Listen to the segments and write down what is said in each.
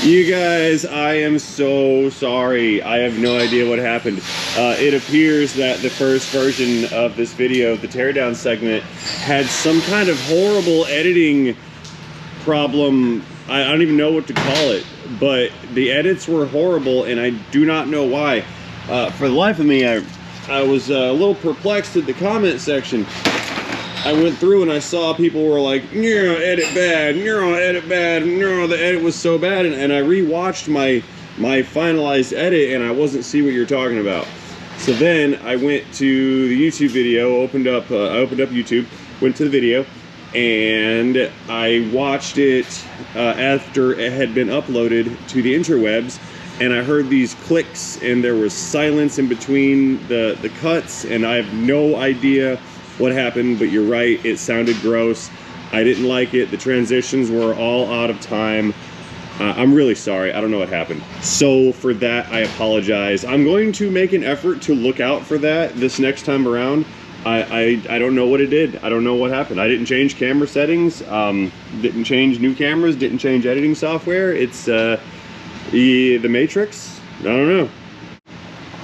You guys, I am so sorry. I have no idea what happened. It appears that the first version of this video, the teardown segment, had some kind of horrible editing problem. I don't even know what to call it, but the edits were horrible and I do not know why. For the life of me, I was a little perplexed at the comment section. I went through and I saw people were like, "No, edit bad, no, edit bad, no, the edit was so bad," and I rewatched my finalized edit and I wasn't see what you're talking about. So then I went to the YouTube video, opened up YouTube, went to the video, and I watched it after it had been uploaded to the interwebs, and I heard these clicks and there was silence in between the cuts, and I have no idea what happened, but you're right, it sounded gross. I didn't like it. The transitions were all out of time. I'm really sorry. I don't know what happened. So for that, I apologize. I'm going to make an effort to look out for that this next time around. I don't know what it did. I don't know what happened. I didn't change camera settings, didn't change new cameras, didn't change editing software. It's the Matrix. I don't know.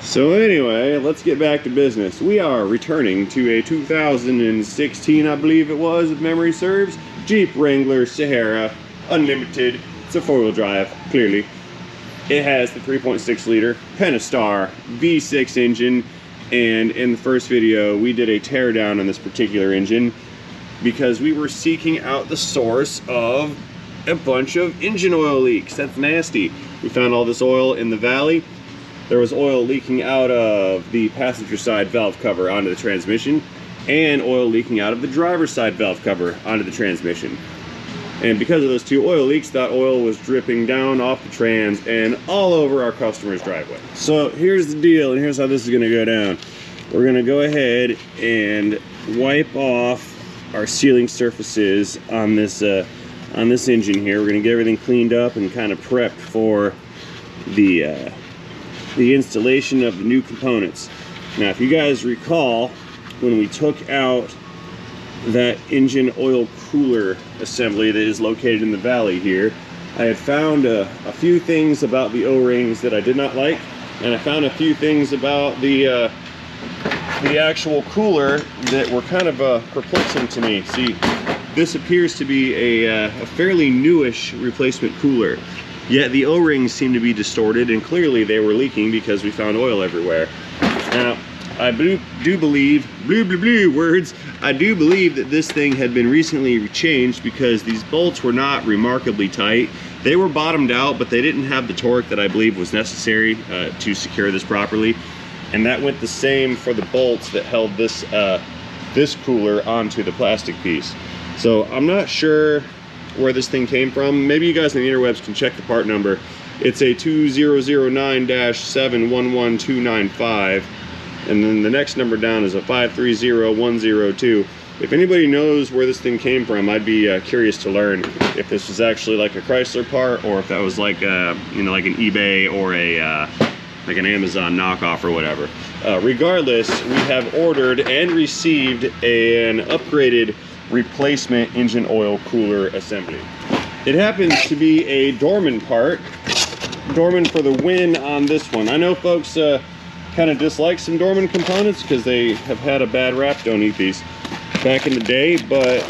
So anyway, let's get back to business. We are returning to a 2016, I believe it was, if memory serves, Jeep Wrangler Sahara Unlimited. It's a four-wheel drive, clearly. It has the 3.6 liter Pentastar V6 engine, and in the first video, we did a teardown on this particular engine because we were seeking out the source of a bunch of engine oil leaks. That's nasty. We found all this oil in the valley. There was oil leaking out of the passenger side valve cover onto the transmission, and oil leaking out of the driver's side valve cover onto the transmission. And because of those two oil leaks, that oil was dripping down off the trans and all over our customer's driveway. So here's the deal, and here's how this is gonna go down. We're gonna go ahead and wipe off our sealing surfaces on this engine here. We're gonna get everything cleaned up and kind of prepped for the installation of the new components. Now, if you guys recall, when we took out that engine oil cooler assembly that is located in the valley here, I had found a few things about the O-rings that I did not like, and I found a few things about the actual cooler that were kind of perplexing to me. See, this appears to be a fairly newish replacement cooler. Yet the O-rings seem to be distorted, and clearly they were leaking because we found oil everywhere. Now, I do believe, I do believe that this thing had been recently changed because these bolts were not remarkably tight. They were bottomed out, but they didn't have the torque that I believe was necessary to secure this properly. And that went the same for the bolts that held this, this cooler onto the plastic piece. So I'm not sure where this thing came from. Maybe you guys in the interwebs can check the part number. It's a 2009-711295, and then the next number down is a 530102. If anybody knows where this thing came from, I'd be curious to learn if this was actually like a Chrysler part, or if that was like you know, like an eBay or a like an Amazon knockoff or whatever. Regardless, we have ordered and received an upgraded replacement engine oil cooler assembly. It happens to be a Dorman part. Dorman for the win on this one. I know folks kind of dislike some Dorman components because they have had a bad rap, don't eat these, back in the day, but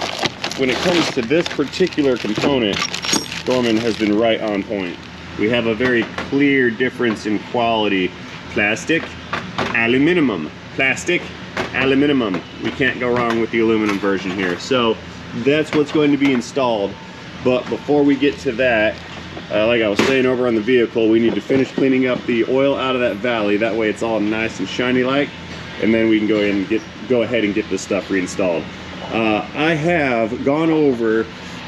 when it comes to this particular component, Dorman has been right on point. We have a very clear difference in quality. Plastic, aluminum. Plastic, aluminum. We can't go wrong with the aluminum version here. So that's what's going to be installed. But before we get to that, like I was saying over on the vehicle, we need to finish cleaning up the oil out of that valley. That way it's all nice and shiny like, and then we can go ahead and get this stuff reinstalled. I have gone over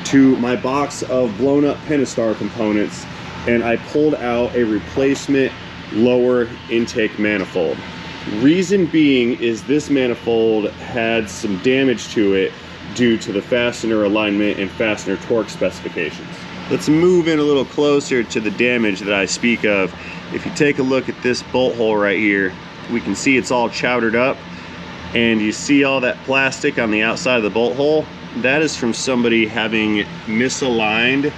to my box of blown up Pentastar components, and I pulled out a replacement lower intake manifold. Reason being is this manifold had some damage to it due to the fastener alignment and fastener torque specifications. Let's move in a little closer to the damage that I speak of. If you take a look at this bolt hole right here, we can see it's all chowdered up, and you see all that plastic on the outside of the bolt hole. That is from somebody having misaligned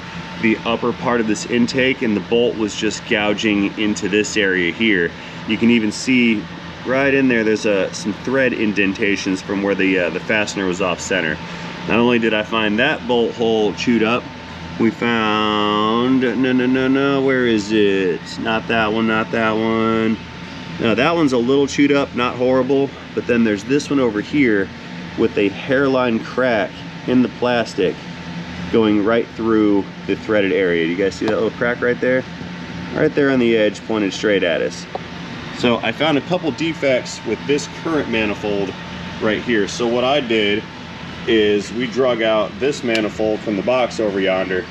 the upper part of this intake, and the bolt was just gouging into this area here. You can even see right in there, there's some thread indentations from where the fastener was off center. Not only did I find that bolt hole chewed up, we found, no, where is it? Not that one, not that one. No, that one's a little chewed up, not horrible, but then there's this one over here with a hairline crack in the plastic going right through the threaded area. You guys see that little crack right there? Right there on the edge, pointed straight at us. So I found a couple defects with this current manifold right here. So what I did is we drug out this manifold from the box over yonder,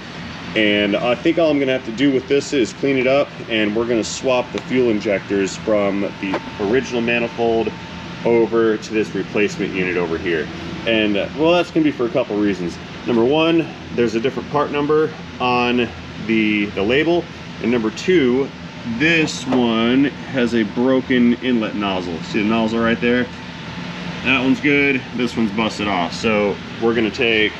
and I think all I'm gonna have to do with this is clean it up, and we're gonna swap the fuel injectors from the original manifold over to this replacement unit over here. And well, that's gonna be for a couple reasons. Number one, there's a different part number on the label, and number two, this one has a broken inlet nozzle. See the nozzle right there? That one's good, this one's busted off. So we're gonna take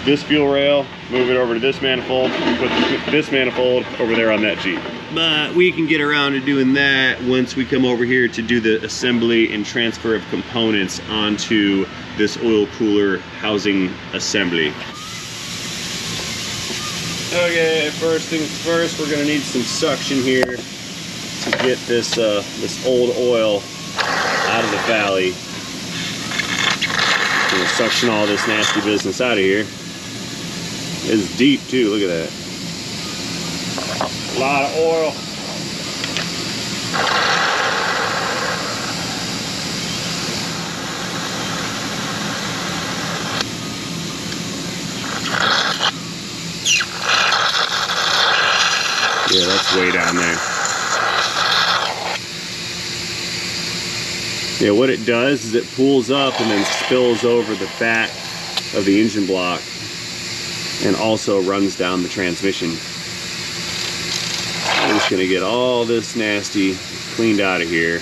this fuel rail, move it over to this manifold, put this manifold over there on that Jeep. But we can get around to doing that once we come over here to do the assembly and transfer of components onto this oil cooler housing assembly. Okay, first things first, we're gonna need some suction here to get this this old oil out of the valley. We're gonna suction all this nasty business out of here. It's deep too, look at that. A lot of oil. Yeah, that's way down there. Yeah, what it does is it pulls up and then spills over the back of the engine block and also runs down the transmission. I'm just gonna get all this nasty cleaned out of here.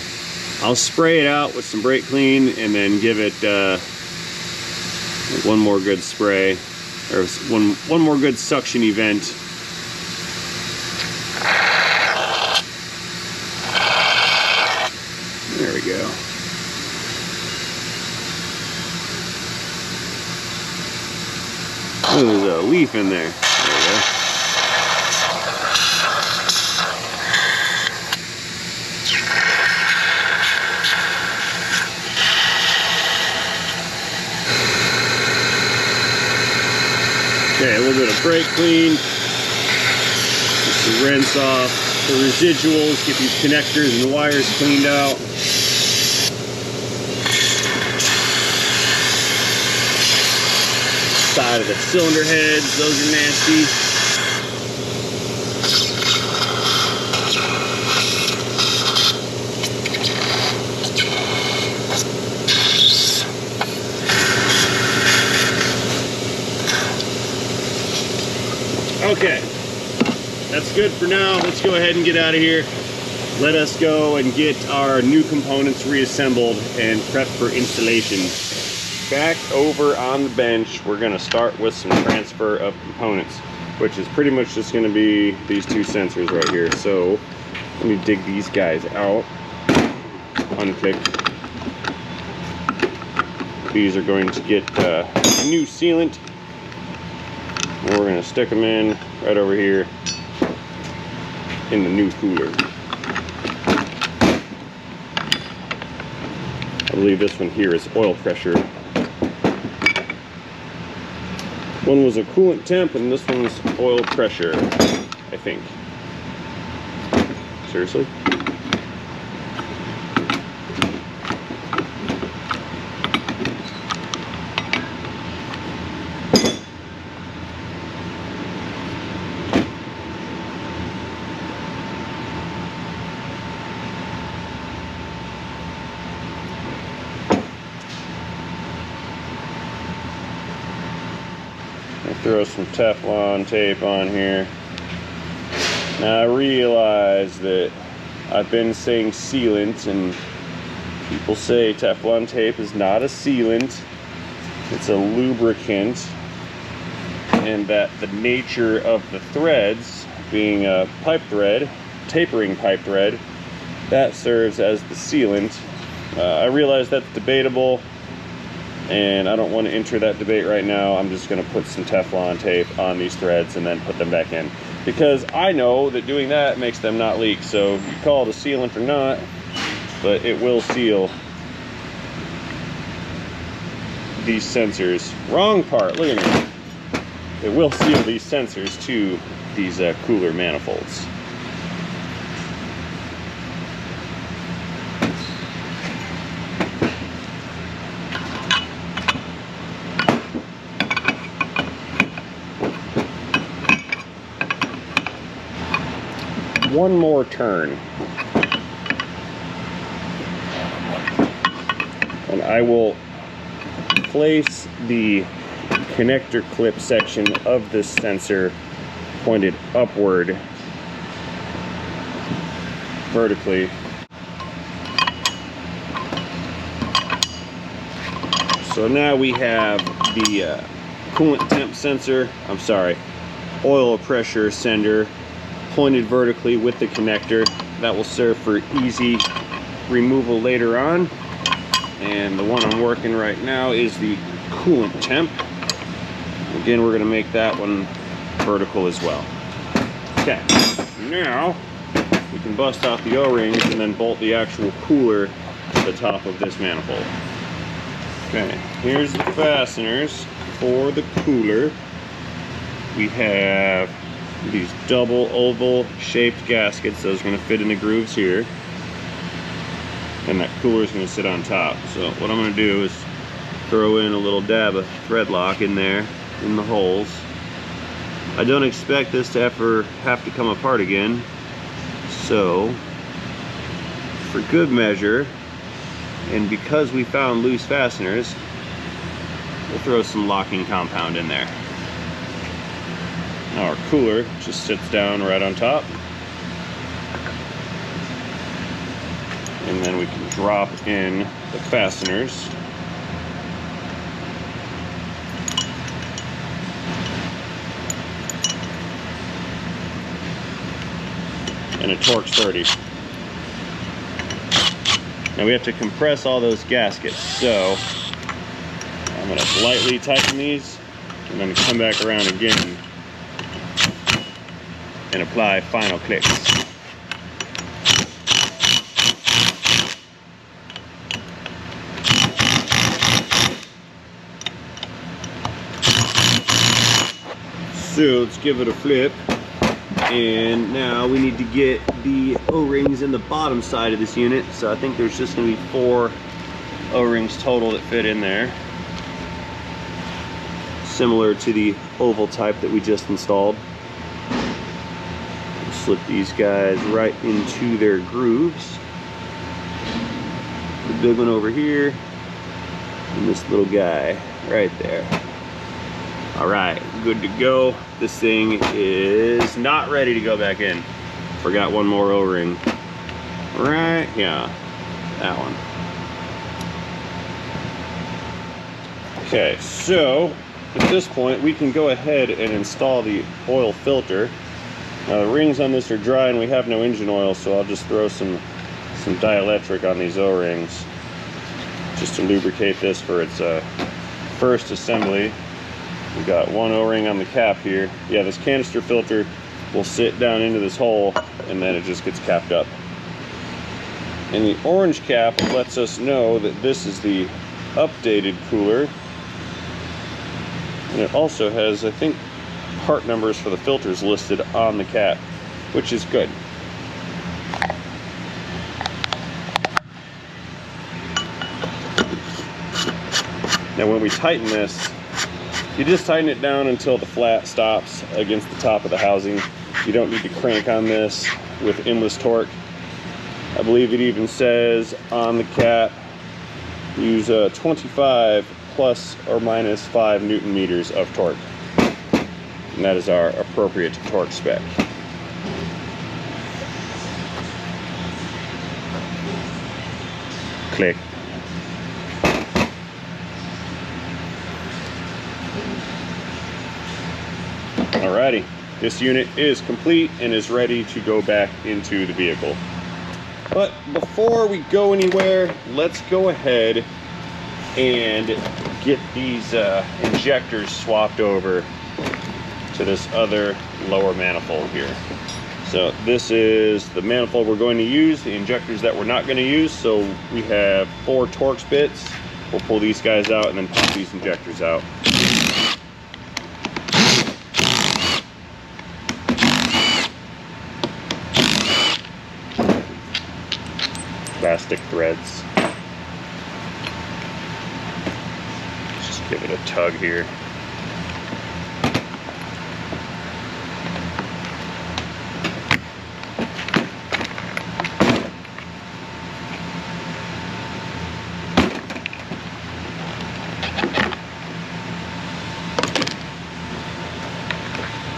I'll spray it out with some brake clean and then give it one more good spray, or one more good suction event. There we go. Oh, there's a leaf in there. There we go. Okay, a little bit of brake clean. Just to rinse off the residuals, get these connectors and wires cleaned out. Side of the cylinder heads, those are nasty. Okay, that's good for now. Let's go ahead and get out of here. Let us go and get our new components reassembled and prepped for installation. Back over on the bench, we're going to start with some transfer of components, which is pretty much just going to be these two sensors right here. So let me dig these guys out, unclick. These are going to get new sealant, and we're going to stick them in right over here in the new cooler. I believe this one here is oil pressure. One was a coolant temp and this one's oil pressure, I think. Seriously? Throw some Teflon tape on here. Now I realize that I've been saying sealant, and people say Teflon tape is not a sealant, it's a lubricant. and that the nature of the threads, being a pipe thread, tapering pipe thread, that serves as the sealant. I realize that's debatable, and I don't want to enter that debate right now. I'm just going to put some Teflon tape on these threads and then put them back in, because I know that doing that makes them not leak. So you call it a sealant or not, but it will seal these sensors. Wrong part, look at me. It will seal these sensors to these cooler manifolds. One more turn, and I will place the connector clip section of this sensor pointed upward vertically. So now we have the coolant temp sensor, oil pressure sender pointed vertically with the connector. That will serve for easy removal later on. And the one I'm working right now is the coolant temp. Again, we're going to make that one vertical as well. Okay, now we can bust out the O-rings and then bolt the actual cooler to the top of this manifold. Okay, here's the fasteners for the cooler. We have these double oval shaped gaskets. Those are going to fit in the grooves here, and that cooler is going to sit on top. So what I'm going to do is throw in a little dab of thread lock in there in the holes. I don't expect this to ever have to come apart again, so for good measure, and because we found loose fasteners, we'll throw some locking compound in there. Our cooler just sits down right on top, and then we can drop in the fasteners. And it torques 30. Now we have to compress all those gaskets, so I'm going to lightly tighten these and then come back around again and apply final clicks. So let's give it a flip, and now we need to get the O-rings in the bottom side of this unit. So I think there's just going to be 4 O-rings total that fit in there, similar to the oval type that we just installed. Slip these guys right into their grooves. The big one over here, and this little guy right there. All right, good to go. This thing is not ready to go back in. Forgot one more O-ring. Right, yeah, that one. Okay, so at this point we can go ahead and install the oil filter. Now the rings on this are dry and we have no engine oil, so I'll just throw some dielectric on these O-rings just to lubricate this for its first assembly. We got one O-ring on the cap here. Yeah, this canister filter will sit down into this hole and then it just gets capped up. And the orange cap lets us know that this is the updated cooler. And it also has, I think, part numbers for the filters listed on the cap, which is good. Now when we tighten this, you just tighten it down until the flat stops against the top of the housing. You don't need to crank on this with endless torque. I believe it even says on the cap, use 25 plus or minus 5 Newton meters of torque. And that is our appropriate torque spec. Click. Alrighty, this unit is complete and is ready to go back into the vehicle. But before we go anywhere, let's go ahead and get these injectors swapped over to this other lower manifold here. So this is the manifold we're going to use, the injectors that we're not going to use. So we have 4 Torx bits. We'll pull these guys out and then pop these injectors out. Plastic threads. Just give it a tug here.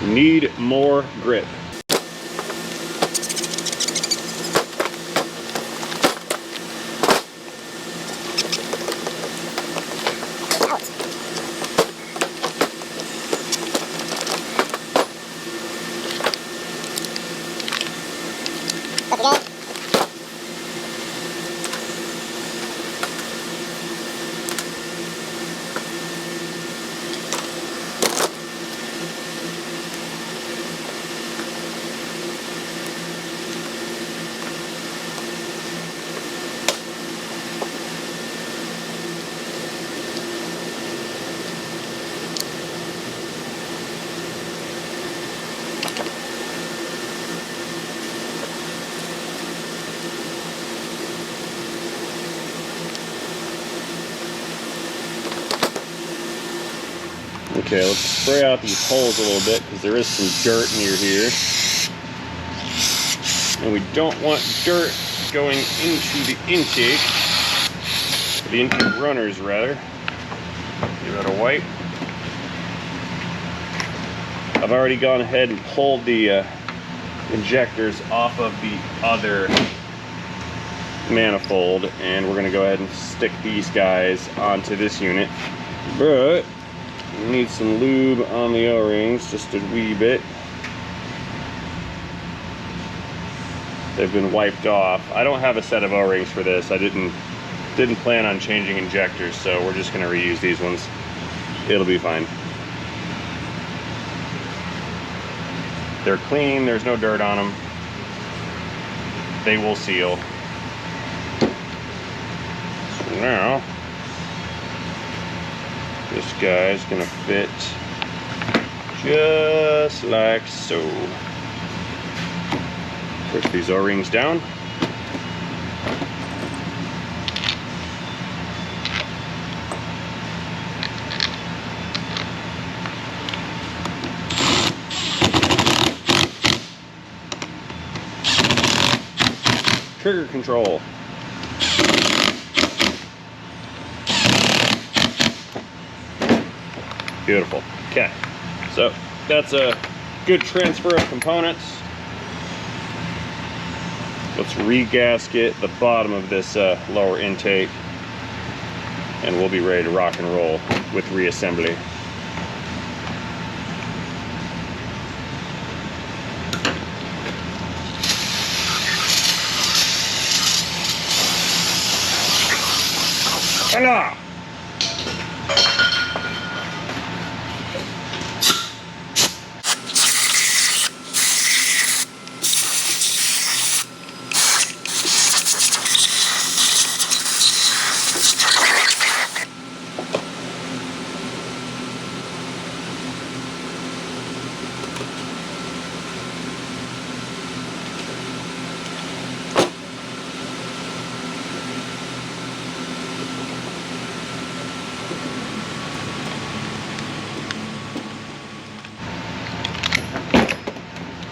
Need more grip. Okay, let's spray out these holes a little bit because there is some dirt near here. And we don't want dirt going into the intake, the intake runners rather. Give it a wipe. I've already gone ahead and pulled the injectors off of the other manifold, and we're going to go ahead and stick these guys onto this unit. But we need some lube on the O-rings, just a wee bit. They've been wiped off. I don't have a set of O-rings for this. I didn't plan on changing injectors, so we're just going to reuse these ones. It'll be fine. They're clean, there's no dirt on them. They will seal. So now, this guy's gonna fit just like so. Push these O-rings down. Trigger control. Beautiful. Okay, so that's a good transfer of components. Let's re-gasket the bottom of this lower intake, and we'll be ready to rock and roll with reassembly. Hello.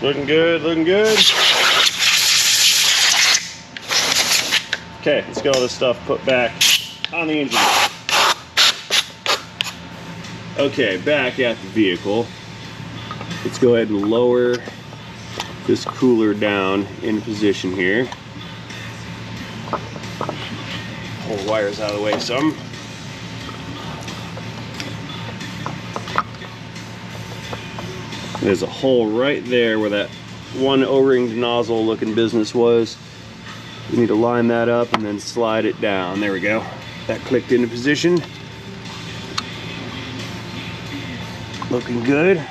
Looking good, looking good. Okay, let's get all this stuff put back on the engine. Okay, back at the vehicle. Let's go ahead and lower this cooler down in position here. Pull the wires out of the way some. There's a hole right there where that one O-ringed nozzle looking business was. We need to line that up and then slide it down. There we go. That clicked into position. Looking good.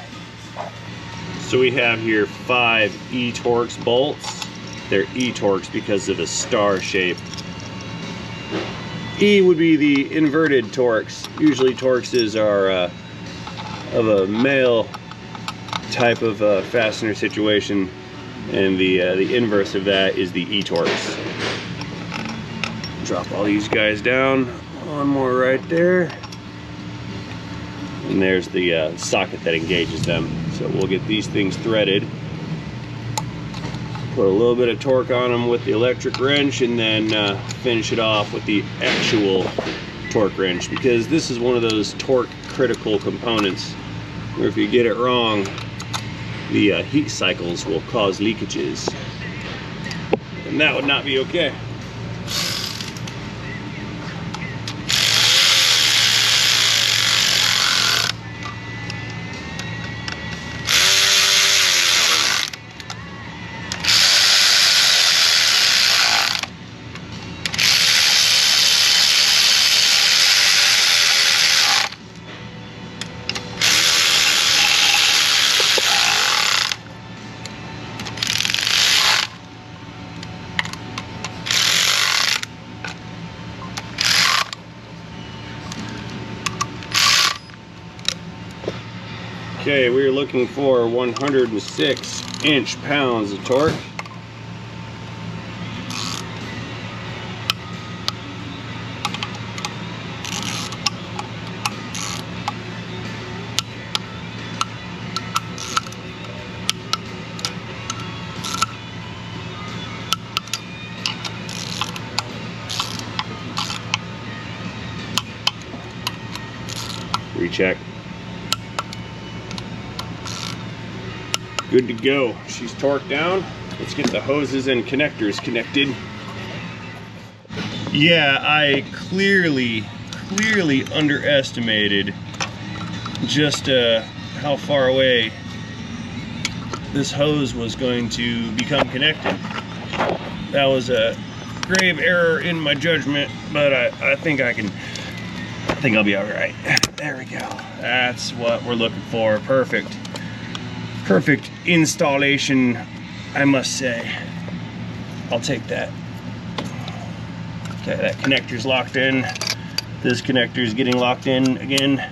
So we have here 5 E-Torx bolts. They're E-Torx because of the star shape. E would be the inverted Torx. Usually Torxes are of a male type of fastener situation, and the inverse of that is the E-Torx. Drop all these guys down. One more right there. And there's the socket that engages them. So we'll get these things threaded. Put a little bit of torque on them with the electric wrench, and then finish it off with the actual torque wrench, because this is one of those torque critical components where if you get it wrong, the heat cycles will cause leakages, and that would not be okay. Okay, we're looking for 106 inch-pounds of torque. Recheck. Good to go. She's torqued down. Let's get the hoses and connectors connected. Yeah, I clearly underestimated just how far away this hose was going to become connected. That was a grave error in my judgment, but I think I'll be all right. There we go. That's what we're looking for. Perfect. Perfect installation, I must say. I'll take that. Okay, that connector's locked in. This connector's getting locked in again.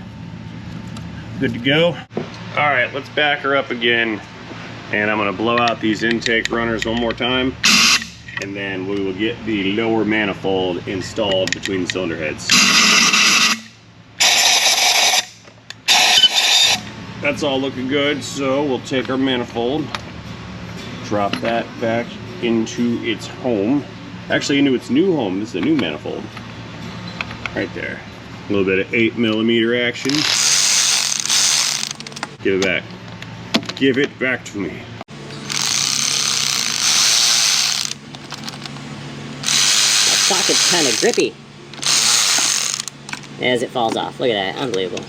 Good to go. All right, let's back her up again, and I'm gonna blow out these intake runners one more time, and then we will get the lower manifold installed between the cylinder heads. That's all looking good, so we'll take our manifold, drop that back into its home. Actually, into its new home. This is a new manifold. Right there. A little bit of 8mm action. Give it back. Give it back to me. That socket's kind of grippy as it falls off. Look at that. Unbelievable.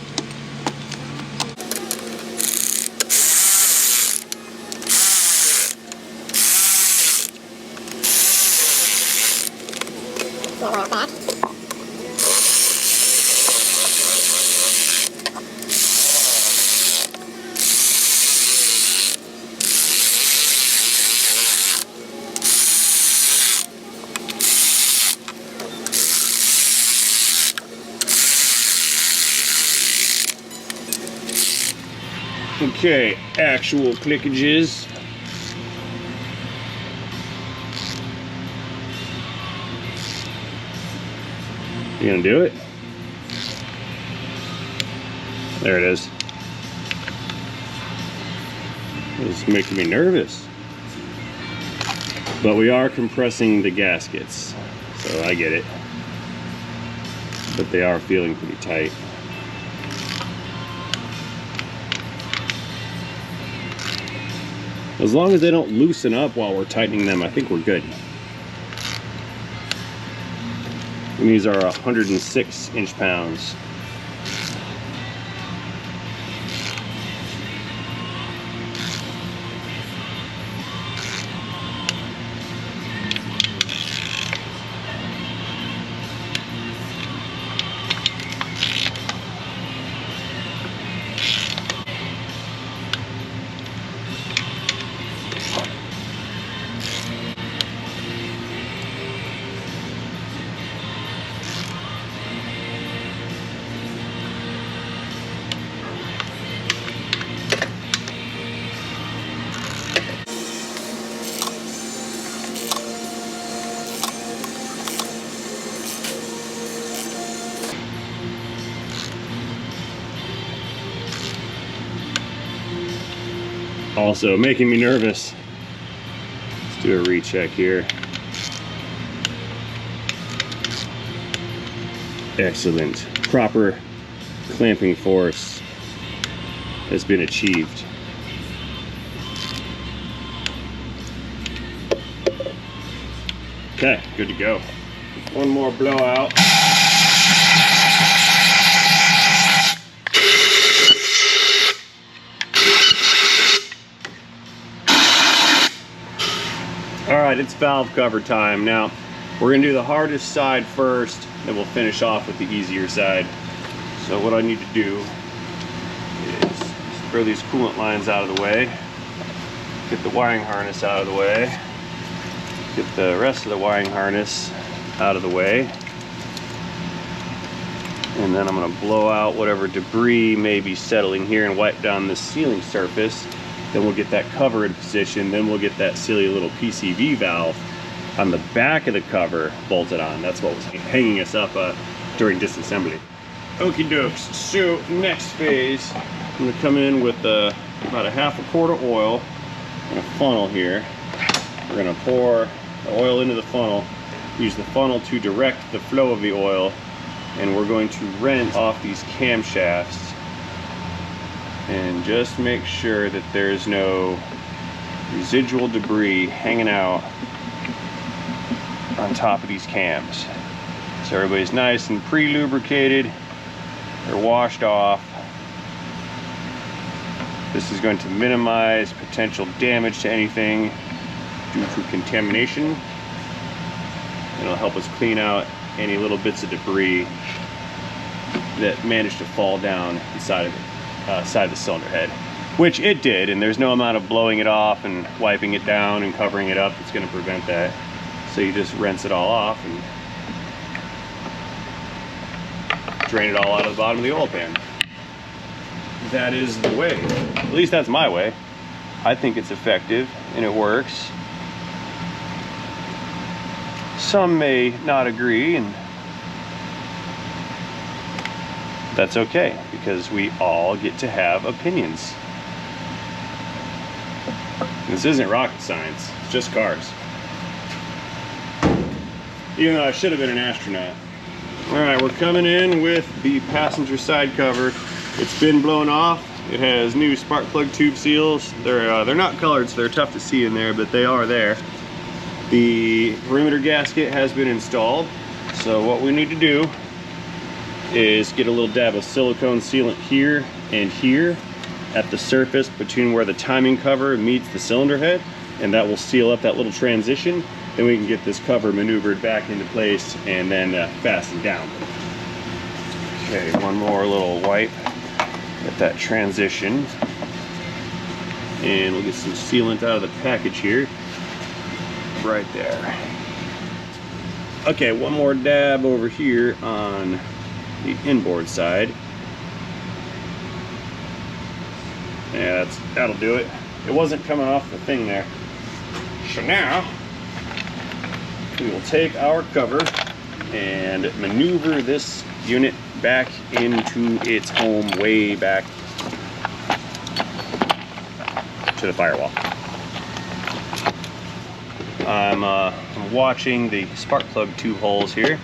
Okay, actual clickages. You gonna do it? There it is. It's making me nervous. But we are compressing the gaskets, so I get it. But they are feeling pretty tight. As long as they don't loosen up while we're tightening them, I think we're good. And these are 106 inch-pounds. also making me nervous. Let's do a recheck here. Excellent. Proper clamping force has been achieved. Okay, good to go. One more blowout. All right, it's valve cover time. Now, we're gonna do the hardest side first, then we'll finish off with the easier side. So what I need to do is throw these coolant lines out of the way, get the wiring harness out of the way, get the rest of the wiring harness out of the way, and then I'm gonna blow out whatever debris may be settling here and wipe down this sealing surface. Then we'll get that cover in position, then we'll get that silly little PCV valve on the back of the cover bolted on. That's what was hanging us up during disassembly. Okie dokes, so next phase, I'm gonna come in with about a half a quart of oil and a funnel here. We're gonna pour the oil into the funnel, use the funnel to direct the flow of the oil, and we're going to wrench off these camshafts and just make sure that there's no residual debris hanging out on top of these cams. So everybody's nice and pre-lubricated, they're washed off. This is going to minimize potential damage to anything due to contamination. It'll help us clean out any little bits of debris that managed to fall down inside of it. Side of the cylinder head, which it did, and there's no amount of blowing it off and wiping it down and covering it up that's going to prevent that. So you just rinse it all off and drain it all out of the bottom of the oil pan. That is the way. At least that's my way. I think it's effective and it works. Some may not agree, and that's okay, because we all get to have opinions. This isn't rocket science, it's just cars. Even though I should have been an astronaut. All right, we're coming in with the passenger side cover. It's been blown off. It has new spark plug tube seals. They're not colored, so they're tough to see in there, but they are there. The perimeter gasket has been installed. So what we need to do is get a little dab of silicone sealant here and here at the surface between where the timing cover meets the cylinder head, and that will seal up that little transition. Then we can get this cover maneuvered back into place and then fastened down. Okay, one more little wipe at that transition, and we'll get some sealant out of the package here, right there. Okay, one more dab over here on the inboard side. Yeah, that'll do it. It wasn't coming off the thing there. So now we will take our cover and maneuver this unit back into its home, way back to the firewall. I'm watching the spark plug tube holes here.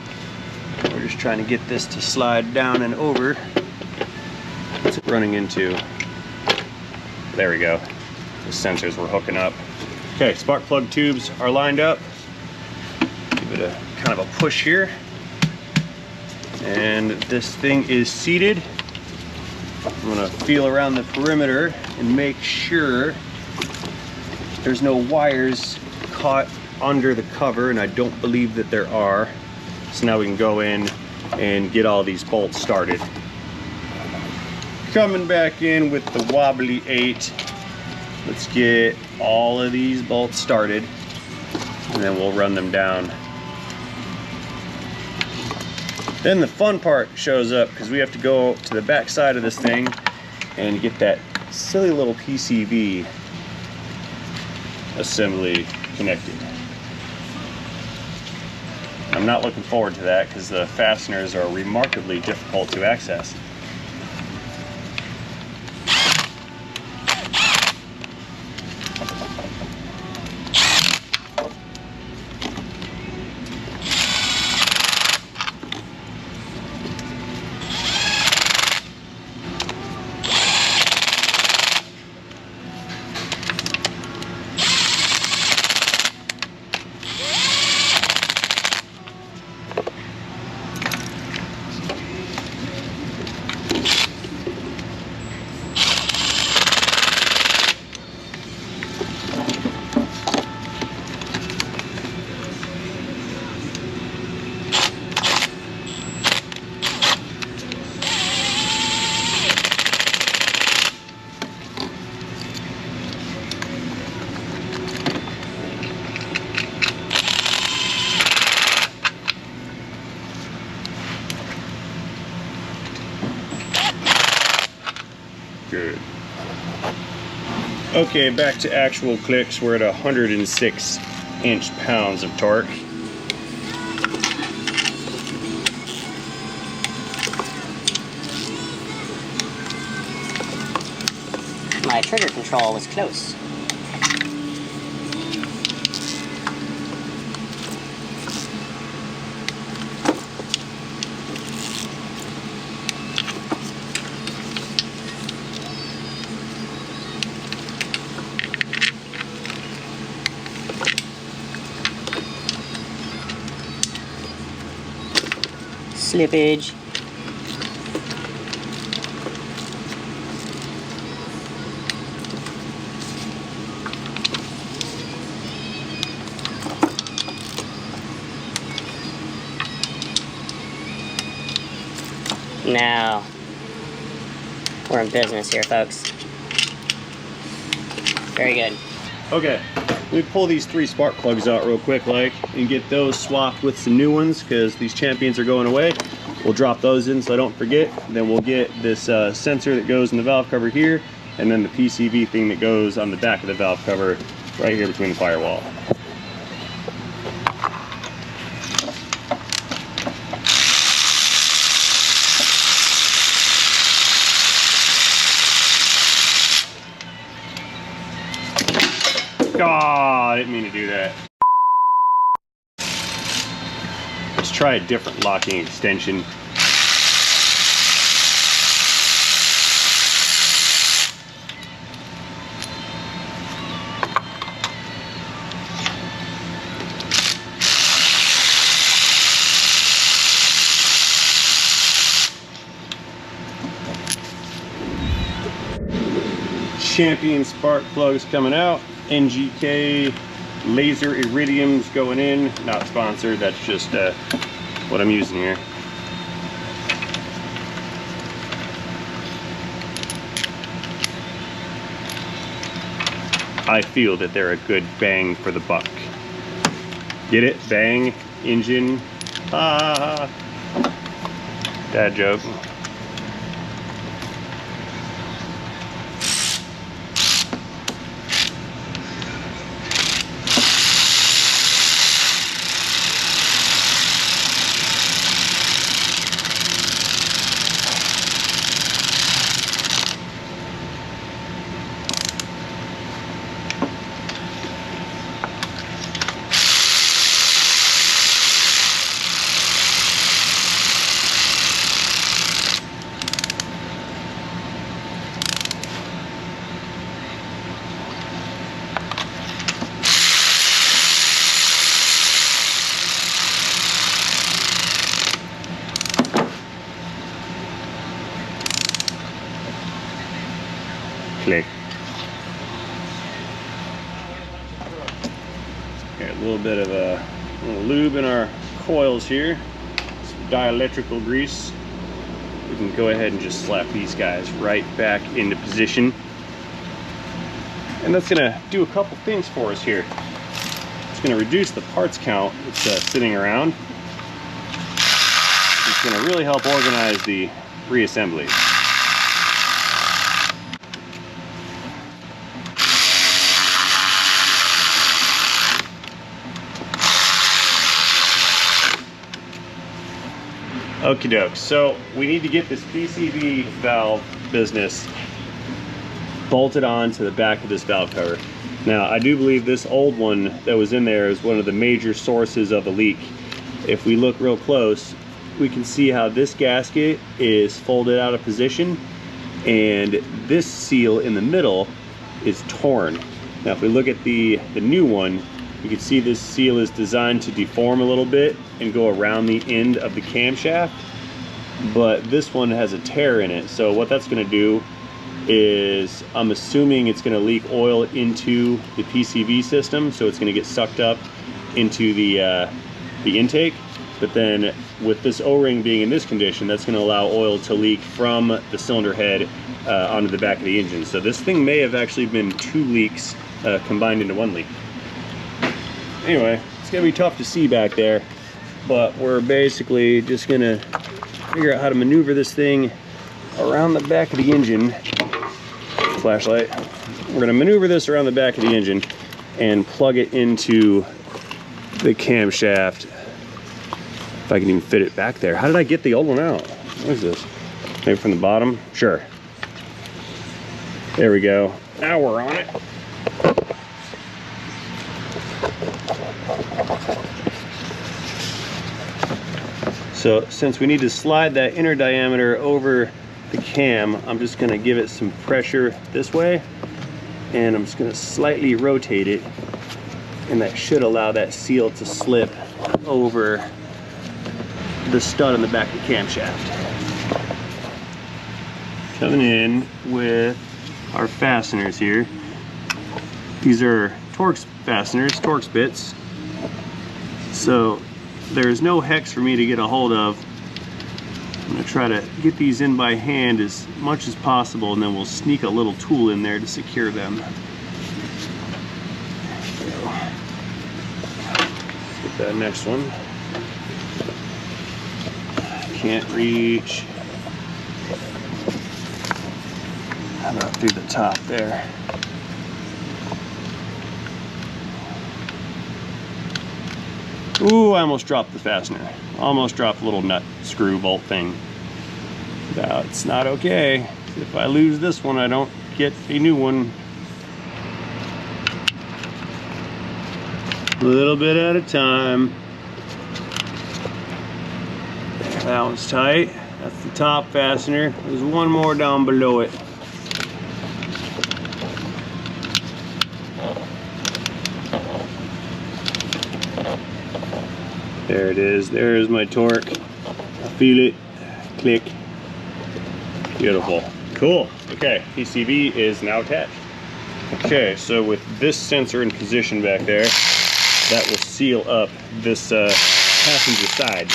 We're just trying to get this to slide down and over. What's it running into? There we go. The sensors were hooking up. Okay, spark plug tubes are lined up. Give it a kind of a push here. And this thing is seated. I'm gonna feel around the perimeter and make sure there's no wires caught under the cover, and I don't believe that there are. So now we can go in and get all these bolts started. Coming back in with the wobbly 8. Let's get all of these bolts started, and then we'll run them down. Then the fun part shows up, because we have to go to the back side of this thing and get that silly little PCV assembly connected. I'm not looking forward to that, because the fasteners are remarkably difficult to access. Okay, back to actual clicks. We're at 106 inch-pounds of torque. My trigger control was close. Slippage. Now, we're in business here, folks. Very good. Okay, let me pull these 3 spark plugs out real quick, and get those swapped with some new ones, because these Champions are going away. We'll drop those in so I don't forget. Then we'll get this sensor that goes in the valve cover here, and then the PCV thing that goes on the back of the valve cover right here between the firewall. God, I didn't mean to do that. Let's try a different locking extension. Champion spark plugs coming out. NGK laser iridiums going in. Not sponsored, that's just what I'm using here. I feel that they're a good bang for the buck. Get it? Bang, engine, ah, dad joke. Click. Got a little bit of a little lube in our coils here, some dielectrical grease. We can go ahead and just slap these guys right back into position. And that's gonna do a couple things for us here. It's gonna reduce the parts count that's sitting around. It's gonna really help organize the reassembly. Okie doke, so we need to get this PCV valve business bolted on to the back of this valve cover. Now, I do believe this old one that was in there is one of the major sources of the leak. If we look real close, we can see how this gasket is folded out of position and this seal in the middle is torn. Now, if we look at the new one, you can see this seal is designed to deform a little bit and go around the end of the camshaft, but this one has a tear in it. So what that's going to do is, I'm assuming it's going to leak oil into the PCV system, so it's going to get sucked up into the intake. But then with this O-ring being in this condition, that's going to allow oil to leak from the cylinder head onto the back of the engine. So this thing may have actually been 2 leaks combined into 1 leak. Anyway, it's gonna be tough to see back there, but we're basically just gonna figure out how to maneuver this thing around the back of the engine. Flashlight. we're gonna maneuver this around the back of the engine and plug it into the camshaft. If I can even fit it back there. How did I get the old one out? What is this? Maybe from the bottom? Sure. There we go. Now we're on it. So since we need to slide that inner diameter over the cam, I'm just gonna give it some pressure this way, and I'm just gonna slightly rotate it, and that should allow that seal to slip over the stud on the back of the camshaft. Coming in with our fasteners here. These are Torx fasteners, Torx bits. So there's no hex for me to get a hold of. I'm gonna try to get these in by hand as much as possible, and then we'll sneak a little tool in there to secure them. There we go. Let's get that next one. Can't reach. How about through the top there? Ooh, I almost dropped the fastener. Almost dropped the little nut screw bolt thing. That's not okay. If I lose this one, I don't get a new one. A little bit at a time. That one's tight. That's the top fastener. There's one more down below it. There it is. There's my torque. I feel it. Click. Beautiful. Cool. Okay, PCB is now attached. Okay, so with this sensor in position back there, that will seal up this passenger side.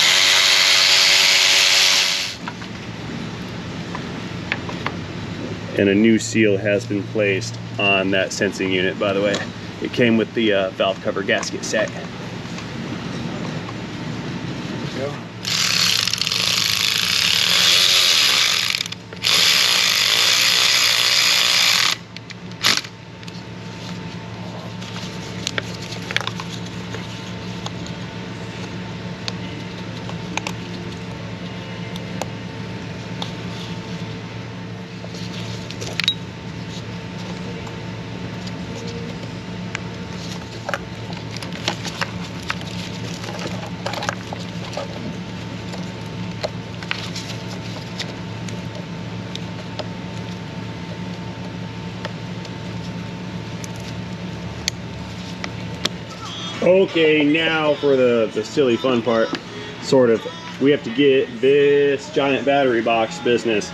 And a new seal has been placed on that sensing unit, by the way. It came with the valve cover gasket set. There we go. Okay, now for the silly fun part, sort of. We have to get this giant battery box business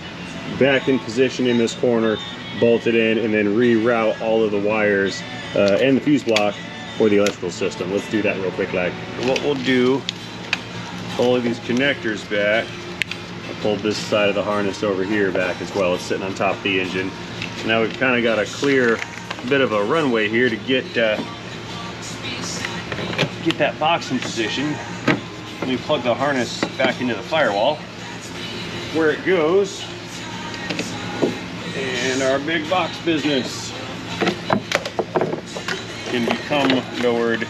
back in position in this corner, bolted in, and then reroute all of the wires and the fuse block for the electrical system. Let's do that real quick, like. What we'll do, pull these connectors back. I pulled this side of the harness over here back as well. It's sitting on top of the engine. So now we've kind of got a clear bit of a runway here to get that box in position. We plug the harness back into the firewall where it goes, and our big box business can become lowered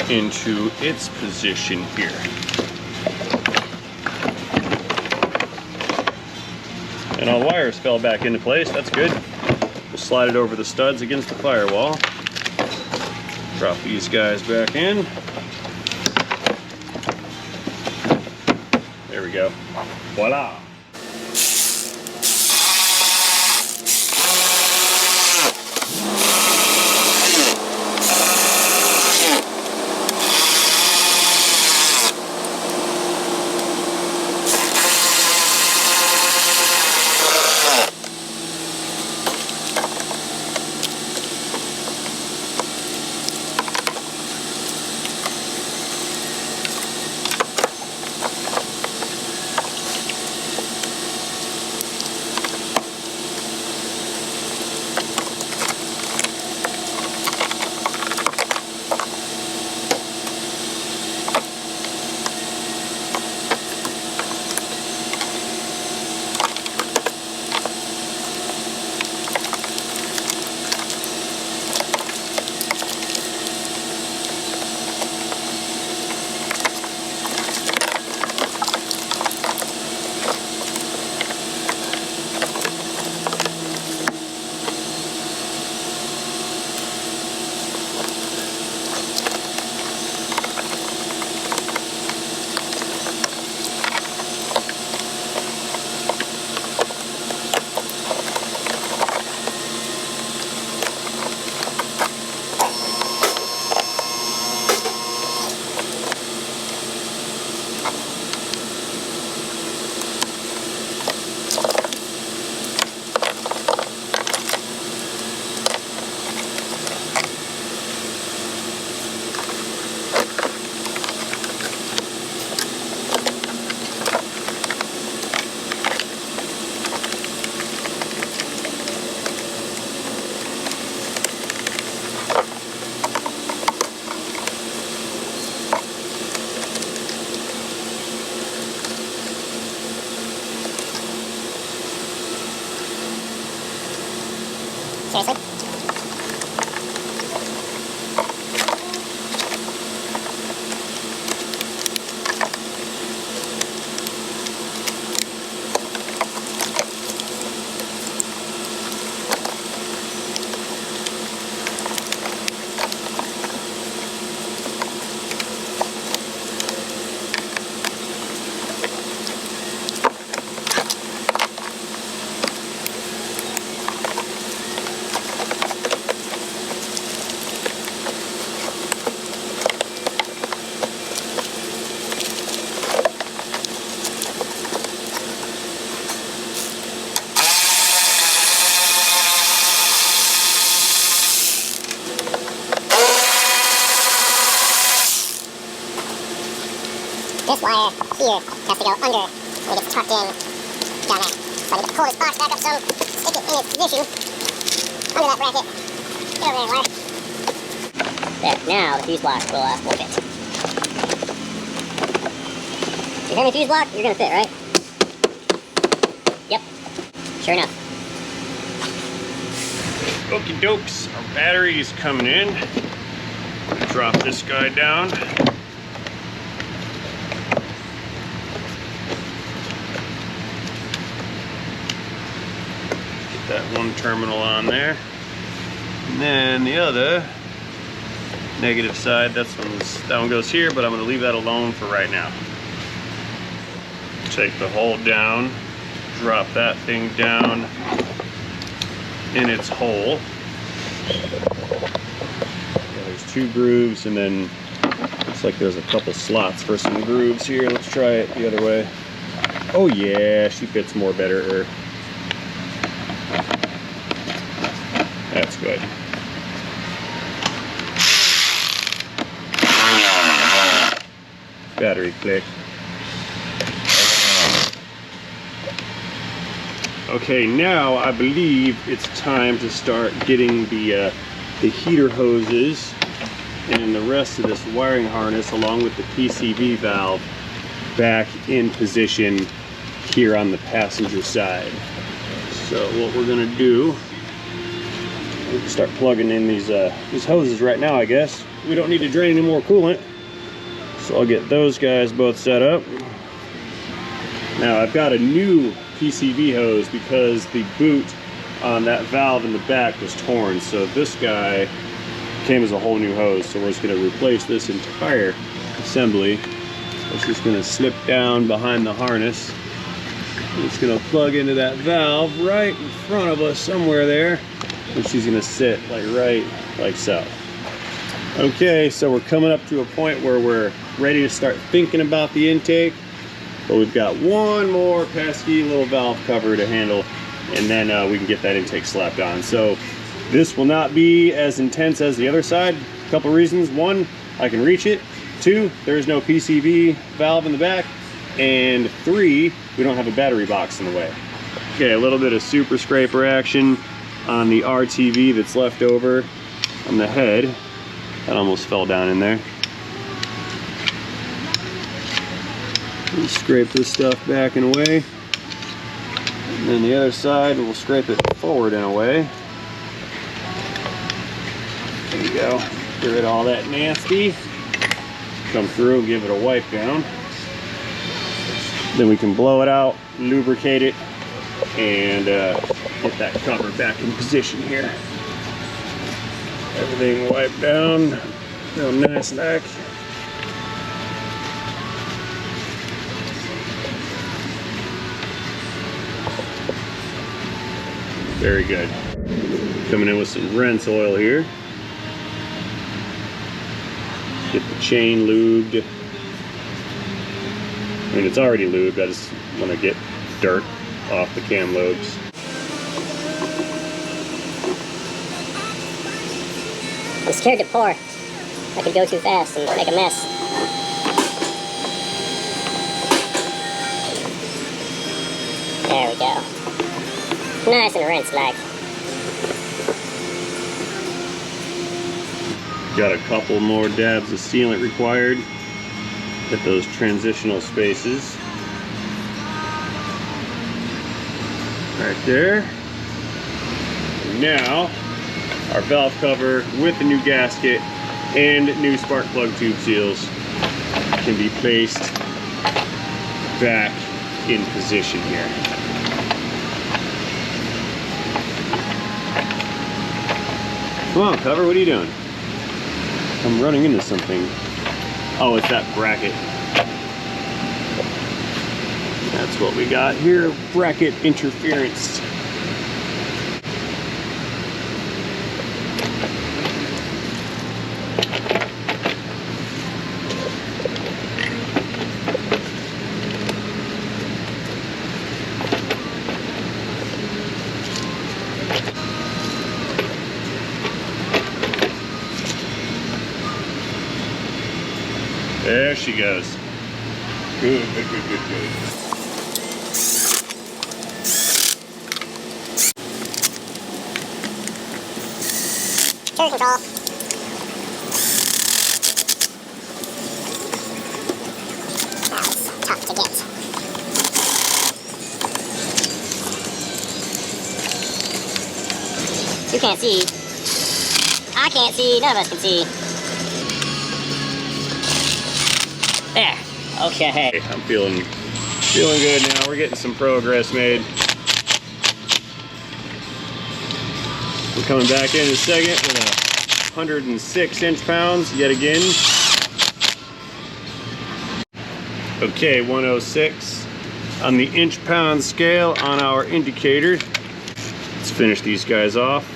into its position here. And all the wires fell back into place. That's good. We'll slide it over the studs against the firewall. Drop these guys back in. There we go. Voila. This wire here has to go under and it gets tucked in down there. So I need to pull this box back up some, stick it in its position under that bracket. Get over there, wire. There, now the fuse block will fit. You hear me, fuse block? You're gonna fit, right? Yep. Sure enough. Okie dokes, our battery is coming in. Drop this guy down. Get that one terminal on there. And then the other negative side, that one goes here, but I'm going to leave that alone for right now. Take the hole down, drop that thing down in its hole. Yeah, there's 2 grooves, and then looks like there's a couple slots for some grooves here. Let's try it the other way. Oh yeah, she fits more better. That's good. Battery click. Okay, now I believe it's time to start getting the heater hoses and the rest of this wiring harness along with the PCV valve back in position here on the passenger side. So what we're gonna do, we can start plugging in these hoses right now, I guess. We don't need to drain any more coolant. So I'll get those guys both set up. Now I've got a new PCV hose because the boot on that valve in the back was torn. So this guy came as a whole new hose. So we're just gonna replace this entire assembly. It's just gonna slip down behind the harness. It's gonna plug into that valve right in front of us somewhere there. And she's gonna sit right like so. Okay, so we're coming up to a point where we're ready to start thinking about the intake. But we've got one more pesky little valve cover to handle, and then we can get that intake slapped on. So this will not be as intense as the other side. A couple reasons. 1, I can reach it. 2, there's no PCV valve in the back. And 3, we don't have a battery box in the way. Okay, a little bit of super scraper action on the RTV that's left over on the head. That almost fell down in there. We'll scrape this stuff back and away. And then the other side, we'll scrape it forward and away. There you go. Get rid of all that nasty. Come through and give it a wipe down. Then we can blow it out, lubricate it, and get that cover back in position here. Everything wiped down, real nice like. Very good. Coming in with some rinse oil here. Get the chain lubed. I mean, it's already lubed. I just want to get dirt off the cam lobes. I'm scared to pour. I could go too fast and make a mess. There we go. Nice and rinsed like. Got a couple more dabs of sealant required. Hit those transitional spaces. Right there. And now, our valve cover with the new gasket and new spark plug tube seals can be placed back in position here. Come on, cover, what are you doing? I'm running into something. Oh, it's that bracket. That's what we got here, bracket interference. There she goes. Good, good, good, good, good. Cruise control. That was tough to get. You can't see. I can't see. None of us can see. There. Okay. I'm feeling good now. We're getting some progress made. We're coming back in a second with a 106 inch-pounds yet again. Okay, 106 on the inch-pound scale on our indicator. Let's finish these guys off.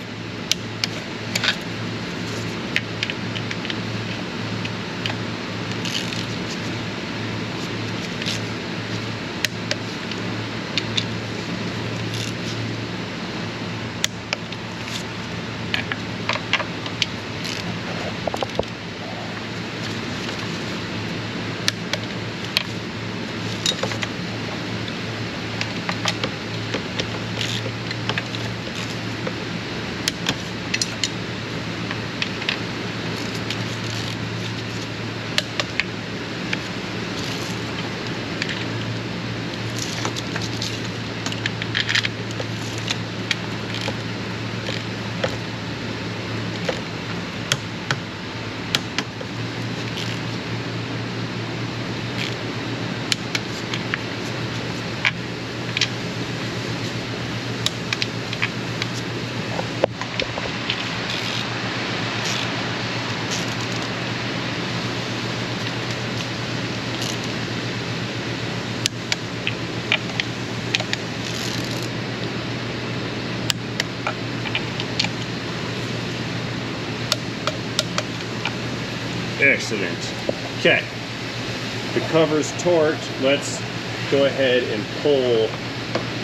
Excellent. Okay, the cover's torqued. Let's go ahead and pull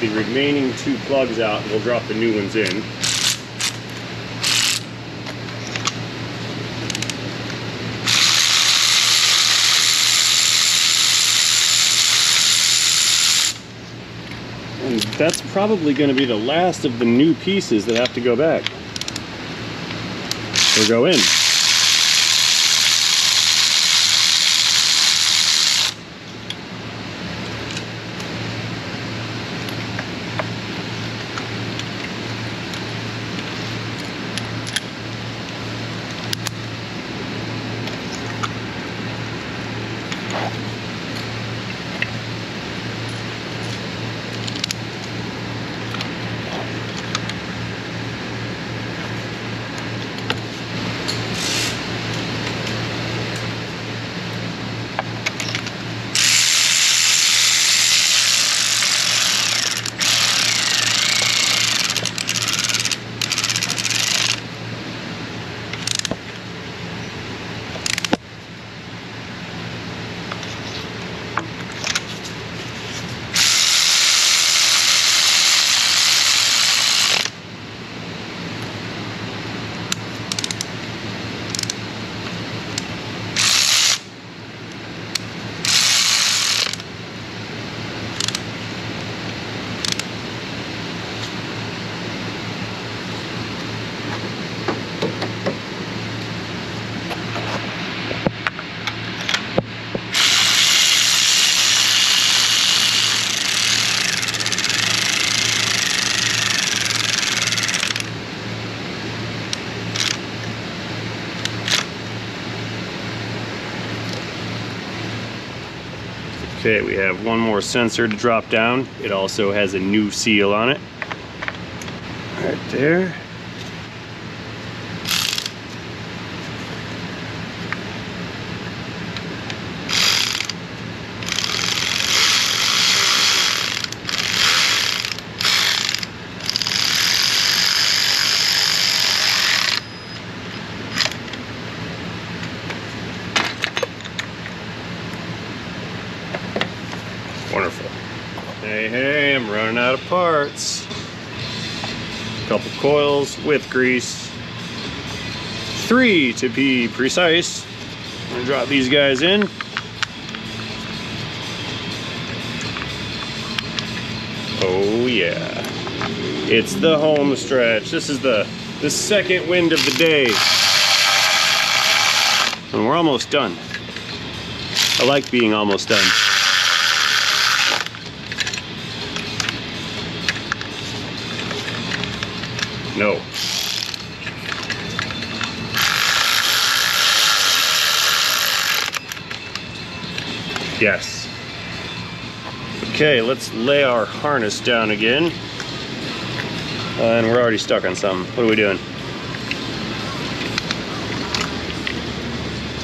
the remaining two plugs out and we'll drop the new ones in. And that's probably going to be the last of the new pieces that have to go back or go in. Okay, we have one more sensor to drop down. It also has a new seal on it. Right there. Wonderful. Hey, I'm running out of parts. Couple coils with grease. 3 to be precise. I'm gonna drop these guys in. Oh yeah. It's the home stretch. This is the second wind of the day. And we're almost done. I like being almost done. No. Yes. Okay, let's lay our harness down again. And we're already stuck on something. What are we doing?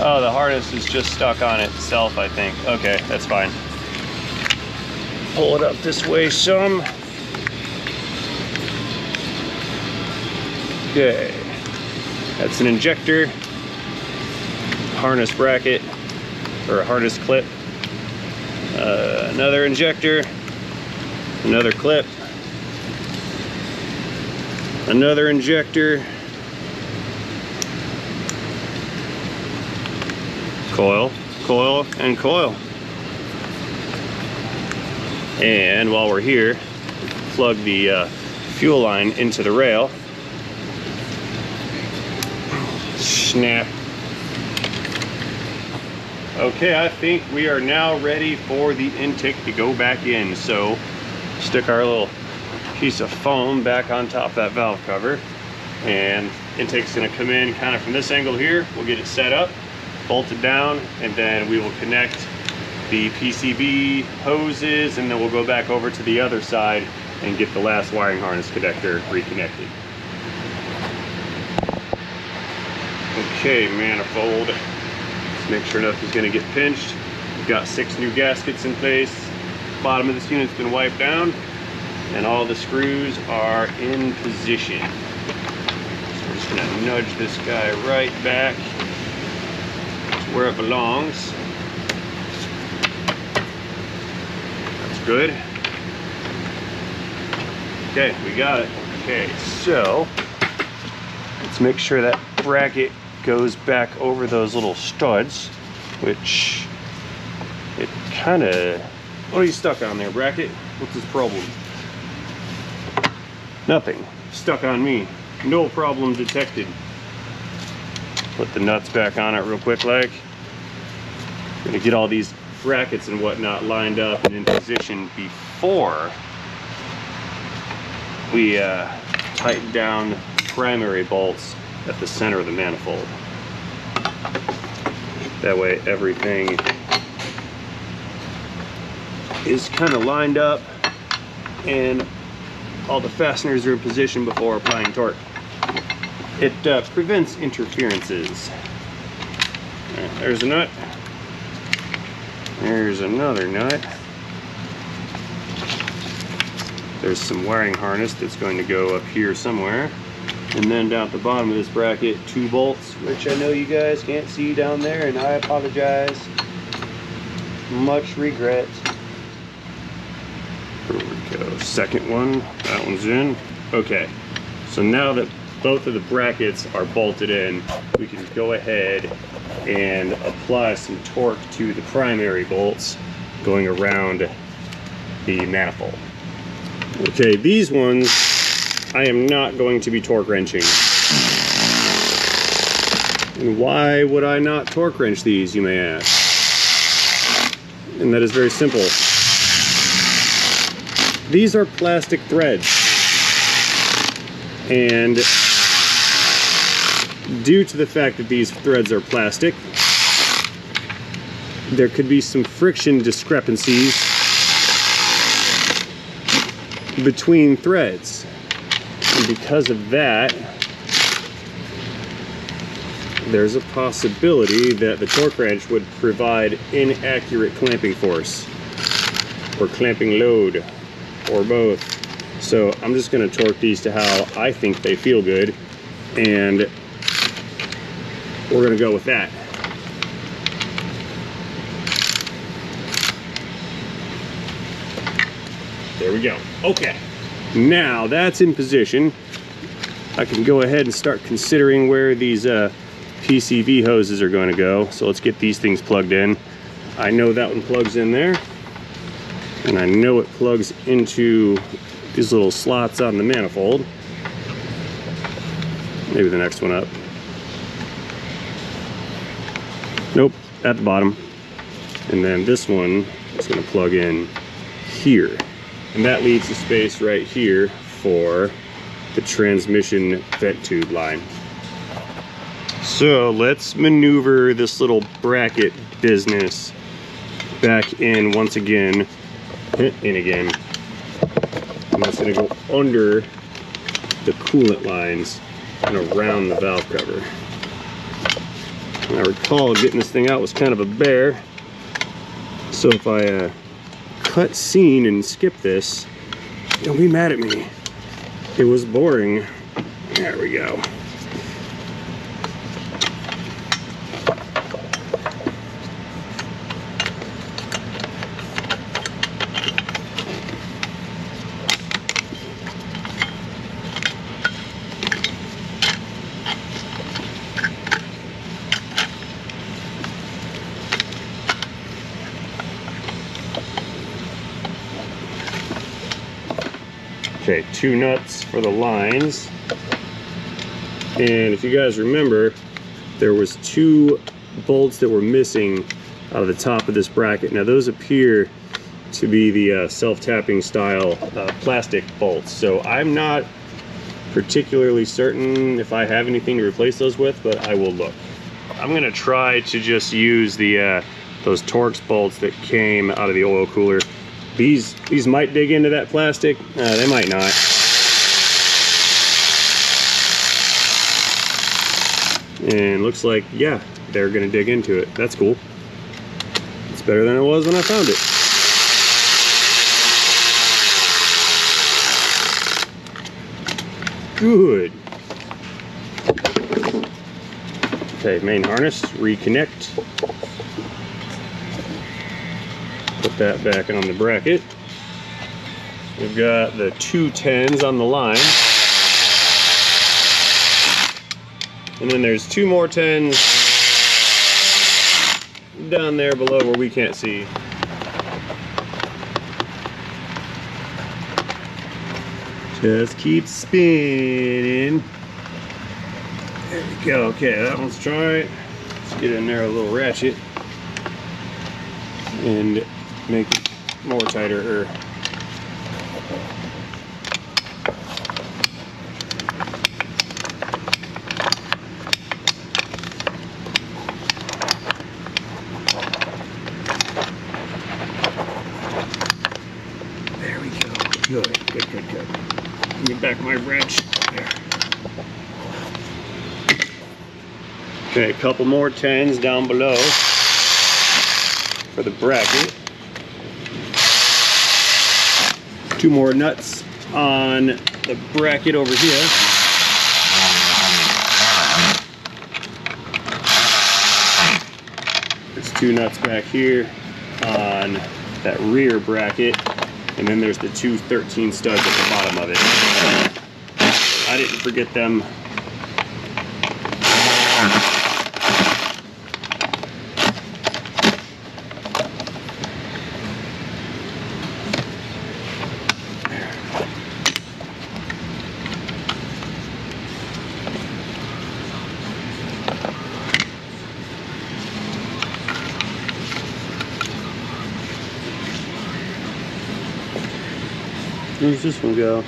Oh, the harness is just stuck on itself, I think. Okay, that's fine. Pull it up this way some. Okay. That's an injector, harness bracket, or a harness clip. Another injector, another clip, another injector, coil, coil, and coil. And while we're here, plug the fuel line into the rail. Snap. Okay, I think we are now ready for the intake to go back in. So stick our little piece of foam back on top of that valve cover, and intake's going to come in kind of from this angle here. We'll get it set up, bolt it down, and then we will connect the PCV hoses, and then we'll go back over to the other side and get the last wiring harness connector reconnected. Okay, manifold. Let's make sure nothing's going to get pinched. We've got 6 new gaskets in place. Bottom of this unit's been wiped down, and all the screws are in position. So we're just going to nudge this guy right back to where it belongs. That's good. Okay, we got it. Okay, so let's make sure that bracket goes back over those little studs, which it kind of... What are you stuck on there, bracket? What's this problem? Nothing. Stuck on me. No problem detected. Put the nuts back on it real quick like. Gonna get all these brackets and whatnot lined up and in position before we tighten down primary bolts at the center of the manifold. That way everything is kind of lined up and all the fasteners are in position before applying torque. It prevents interferences. Right, there's a nut. There's another nut. There's some wiring harness that's going to go up here somewhere. And then down at the bottom of this bracket, 2 bolts, which I know you guys can't see down there, and I apologize. Much regret. Here we go. Second one. That one's in. Okay. So now that both of the brackets are bolted in, we can go ahead and apply some torque to the primary bolts going around the manifold. Okay, these ones I am not going to be torque wrenching. And why would I not torque wrench these, you may ask? And that is very simple. These are plastic threads. And due to the fact that these threads are plastic, there could be some friction discrepancies between threads. And because of that, there's a possibility that the torque wrench would provide inaccurate clamping force or clamping load or both. So I'm just going to torque these to how I think they feel good, and we're going to go with that. There we go. Okay. Now that's in position, I can go ahead and start considering where these PCV hoses are going to go. So let's get these things plugged in. I know that one plugs in there. And I know it plugs into these little slots on the manifold. Maybe the next one up. Nope, at the bottom. And then this one is going to plug in here. And that leaves a space right here for the transmission vent tube line. So let's maneuver this little bracket business back in once again, in again. And that's going to go under the coolant lines and around the valve cover. And I recall getting this thing out was kind of a bear. So if I cut scene and skip this, don't be mad at me. It was boring. There we go. Okay, 2 nuts for the lines. And if you guys remember, there was 2 bolts that were missing out of the top of this bracket. Now those appear to be the self-tapping style plastic bolts. So I'm not particularly certain if I have anything to replace those with, but I will look. I'm gonna try to just use the those Torx bolts that came out of the oil cooler. These might dig into that plastic. They might not. And looks like, yeah, they're gonna dig into it. That's cool. It's better than it was when I found it. Good. Okay, main harness, reconnect. Put that back on the bracket. We've got the 2 10s on the line. And then there's 2 more 10s down there below where we can't see. Just keep spinning. There we go. Okay, that one's dry. Let's get in there a little ratchet and make it more tighter. There we go. Good. Get back my wrench. There. Okay, a couple more 10s down below for the bracket. 2 more nuts on the bracket over here. There's 2 nuts back here on that rear bracket, and then there's the 2 13 studs at the bottom of it. I didn't forget them. Where's this one go?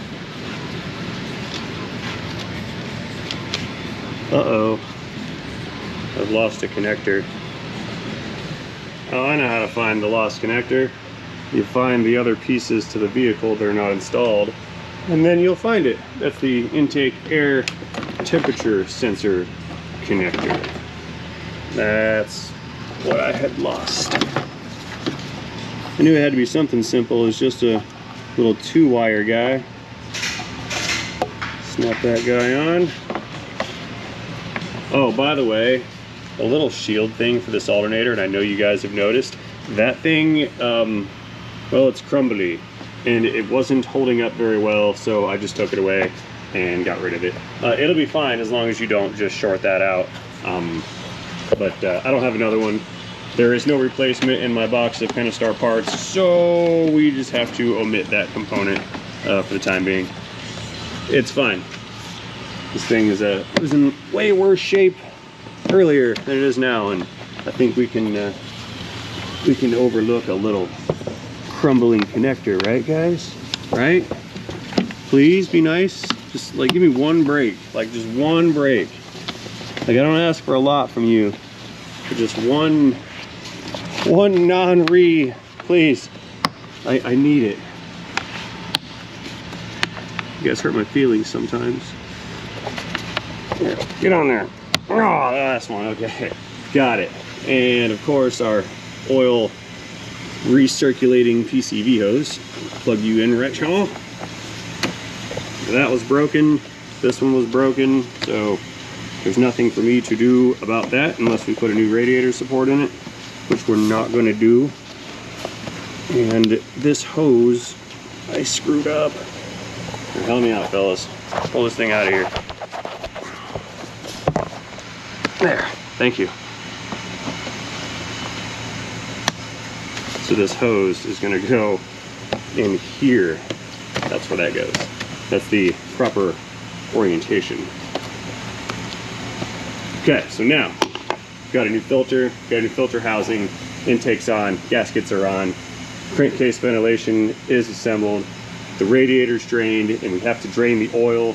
Uh-oh. I've lost a connector. Oh, I know how to find the lost connector. You find the other pieces to the vehicle that are not installed, and then you'll find it. That's the intake air temperature sensor connector. That's what I had lost. I knew it had to be something simple. It's just a little 2-wire guy. Snap that guy on. Oh, by the way, a little shield thing for this alternator, and I know you guys have noticed, that thing, well, it's crumbly, and it wasn't holding up very well, so I just took it away and got rid of it. It'll be fine as long as you don't just short that out. But I don't have another one, There is no replacement in my box of Pentastar parts, so we just have to omit that component for the time being. It's fine. This thing was in way worse shape earlier than it is now, and I think we can overlook a little crumbling connector, right, guys? Right? Please be nice. Just like give me one break, like just one break. Like I don't ask for a lot from you, but just one non-re, please. I need it. You guys hurt my feelings sometimes. Here, get on there. Oh, the last one. Okay, got it. And of course, our oil recirculating PCV hose. Plug you in, Rich. Huh? That was broken. This one was broken. So there's nothing for me to do about that unless we put a new radiator support in it, which we're not going to do. And this hose, I screwed up. Here, help me out, fellas. Pull this thing out of here. There, thank you. So this hose is going to go in here. That's where that goes. That's the proper orientation. Okay, so now got a new filter, got a new filter housing, intake's on, gaskets are on, crankcase ventilation is assembled, the radiator's drained, and we have to drain the oil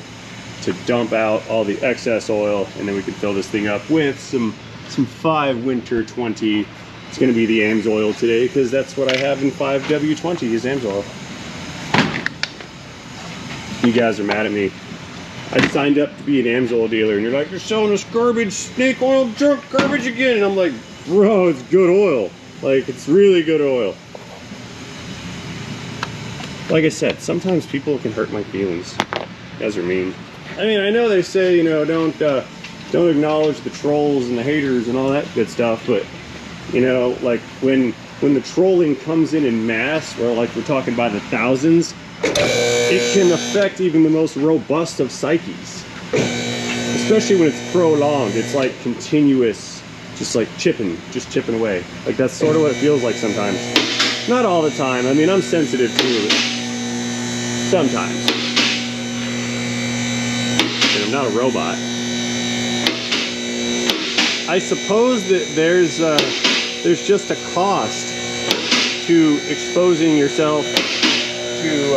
to dump out all the excess oil, and then we can fill this thing up with some 5 Winter 20. It's going to be the Amsoil today because that's what I have in 5W20 is Amsoil. You guys are mad at me. I signed up to be an Amsoil dealer, and you're like, you're selling us garbage, snake oil, junk garbage again. And I'm like, bro, it's good oil. Like, it's really good oil. Like I said, sometimes people can hurt my feelings. You guys are mean. I mean, I know they say, you know, don't acknowledge the trolls and the haters and all that good stuff, but you know, like when the trolling comes in mass, where like we're talking by the thousands, it can affect even the most robust of psyches. Especially when it's prolonged. It's like continuous, just like chipping away. Like that's sort of what it feels like sometimes. Not all the time. I mean, I'm sensitive to it. Sometimes. And I'm not a robot. I suppose that there's just a cost to exposing yourself to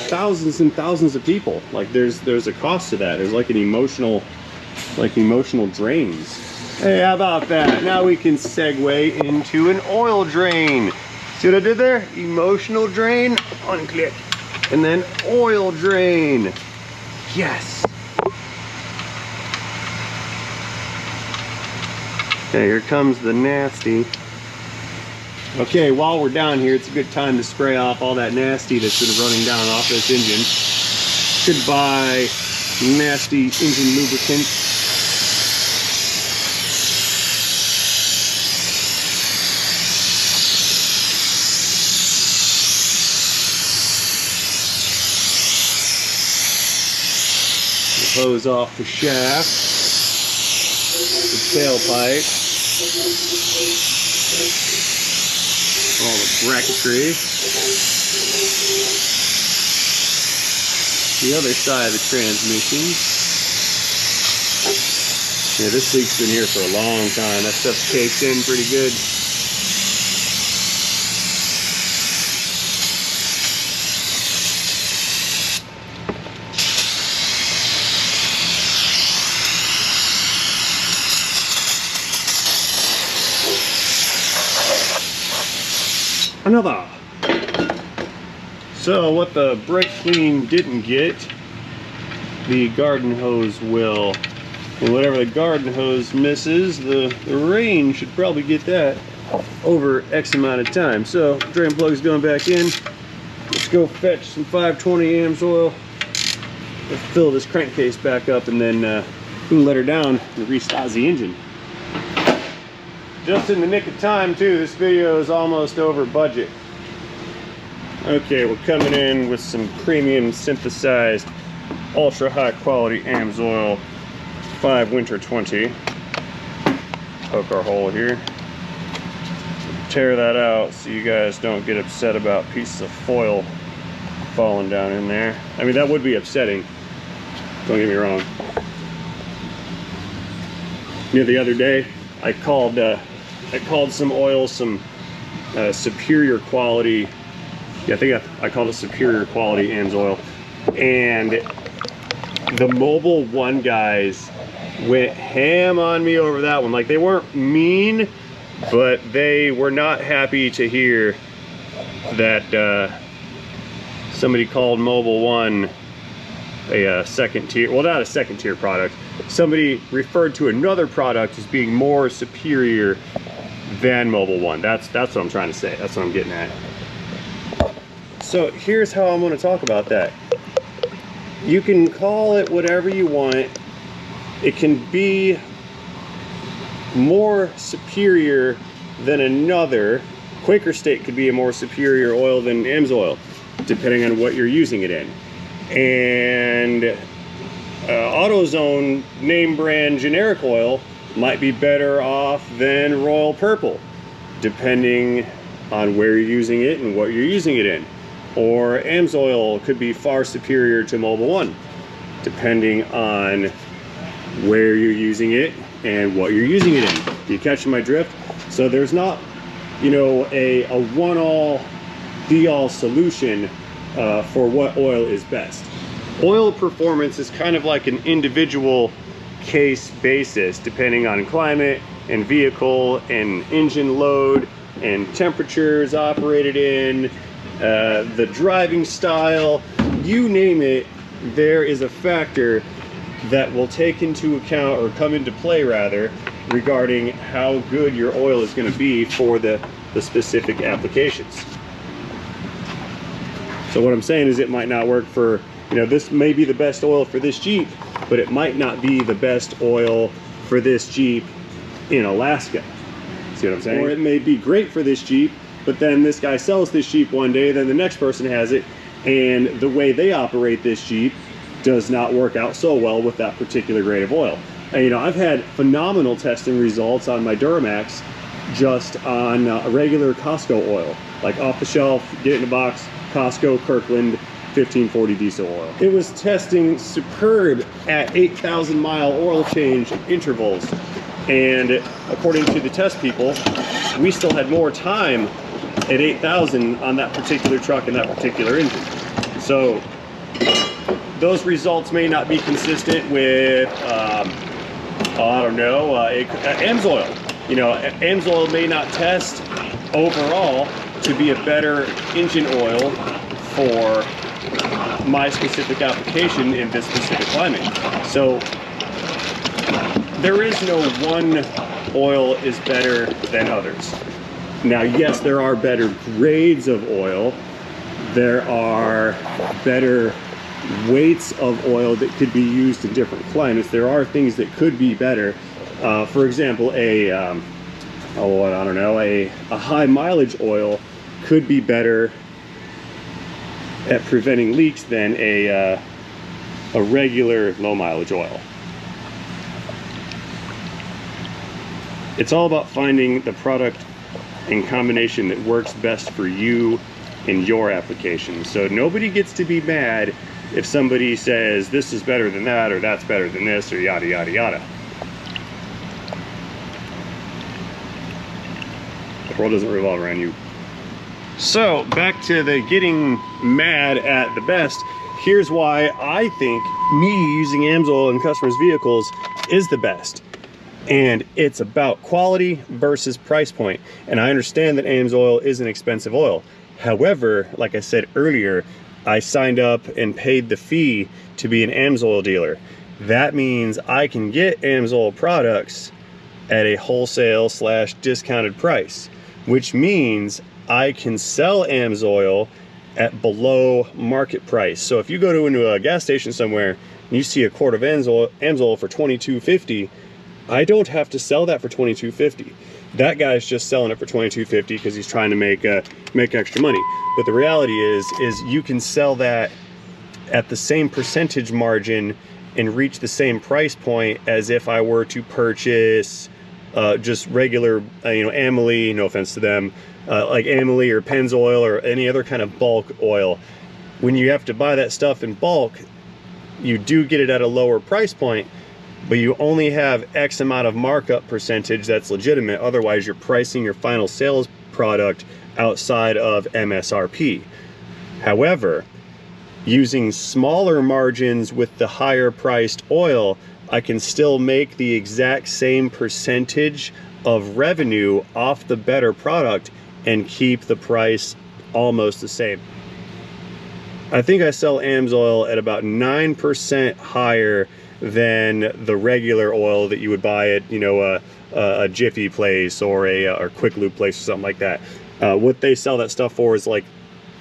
thousands and thousands of people. Like there's a cost to that. There's like an emotional drains. Hey, how about that? Now we can segue into an oil drain. See what I did there? Emotional drain, unclick, and then oil drain. Yes. Okay, here comes the nasty. Okay, while we're down here, it's a good time to spray off all that nasty that's been running down off this engine. Goodbye, nasty engine lubricant. Hose off the shaft, the tailpipe, all the bracketry, the other side of the transmission. Yeah, this leak's been here for a long time. That stuff's caked in pretty good. Another. So what the brake clean didn't get, the garden hose will. And whatever the garden hose misses, the rain should probably get that over X amount of time. So drain plug's going back in. Let's go fetch some 520 Amsoil. Let's fill this crankcase back up, and then we can let her down and restart the engine. Just in the nick of time too, this video is almost over budget. Okay, we're coming in with some premium synthesized, ultra high quality Amsoil 5 Winter 20. poke our hole here. Tear that out so you guys don't get upset about pieces of foil falling down in there. I mean, that would be upsetting, don't get me wrong. You know, the other day I called some oil some superior quality. Yeah, I think I called it superior quality Amsoil, and the Mobil 1 guys went ham on me over that one. Like, they weren't mean, but they were not happy to hear that somebody called Mobil 1 a second tier, well, not a second tier product. Somebody referred to another product as being more superior than Mobil 1. That's what I'm trying to say. That's what I'm getting at. So here's how I'm going to talk about that. You can call it whatever you want. It can be more superior than another. Quaker State could be a more superior oil than Amsoil, depending on what you're using it in. And AutoZone name brand generic oil might be better off than Royal Purple, depending on where you're using it and what you're using it in. Or Amsoil could be far superior to Mobil 1, depending on where you're using it and what you're using it in. Do you catch my drift? So there's not, you know, a one-all, be-all solution for what oil is best. Oil performance is kind of like an individual case basis, depending on climate and vehicle and engine load and temperatures operated in, the driving style, you name it. There is a factor that will take into account, or come into play rather, regarding how good your oil is going to be for the specific applications. So what I'm saying is, it might not work for, you know, this may be the best oil for this Jeep, but it might not be the best oil for this Jeep in Alaska. See what I'm saying? Or it may be great for this Jeep, but then this guy sells this Jeep one day, then the next person has it, and the way they operate this Jeep does not work out so well with that particular grade of oil. And, you know, I've had phenomenal testing results on my Duramax just on a regular Costco oil, like off the shelf, get it in a box, Costco, Kirkland, 1540 diesel oil. It was testing superb at 8,000 mile oil change intervals. And according to the test people, we still had more time at 8,000 on that particular truck and that particular engine. So those results may not be consistent with, I don't know, Amsoil. You know, Amsoil may not test overall to be a better engine oil for my specific application in this specific climate. So there is no one oil is better than others. Now, yes, there are better grades of oil. There are better weights of oil that could be used in different climates. There are things that could be better. For example, a high mileage oil could be better at preventing leaks than a regular low mileage oil. It's all about finding the product and combination that works best for you in your application. So nobody gets to be mad if somebody says this is better than that, or that's better than this, or yada yada yada. The world doesn't revolve around you. So back to the getting mad at the best. Here's why I think me using Amsoil in customers' vehicles is the best. And it's about quality versus price point. And I understand that Amsoil is an expensive oil. However, like I said earlier, I signed up and paid the fee to be an Amsoil dealer. That means I can get Amsoil products at a wholesale / discounted price, which means I can sell Amsoil at below market price. So if you go into a gas station somewhere and you see a quart of Amsoil for $22.50, I don't have to sell that for $22.50. That guy's just selling it for $22.50 because he's trying to make extra money. But the reality is you can sell that at the same percentage margin and reach the same price point as if I were to purchase just regular, Amely, no offense to them, like Amely or Pennzoil or any other kind of bulk oil. When you have to buy that stuff in bulk, you do get it at a lower price point, but you only have X amount of markup percentage that's legitimate. Otherwise, you're pricing your final sales product outside of MSRP. However, using smaller margins with the higher priced oil, I can still make the exact same percentage of revenue off the better product and keep the price almost the same. I think I sell Amsoil at about 9% higher than the regular oil that you would buy at, a Jiffy place or a Quick Lube place or something like that. What they sell that stuff for is like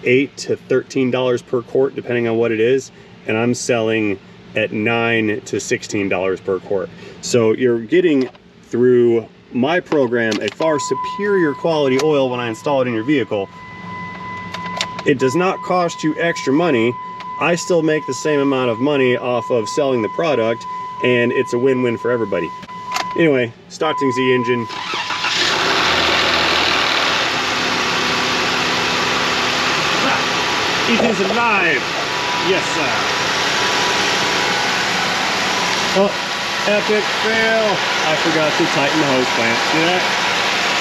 $8 to $13 per quart, depending on what it is, and I'm selling at $9 to $16 per quart. So you're getting through my program a far superior quality oil when I install it in your vehicle. It does not cost you extra money. I still make the same amount of money off of selling the product, and it's a win-win for everybody. Anyway, starting the engine. It is alive! Yes, sir. Oh, epic fail! I forgot to tighten the hose clamp. See that?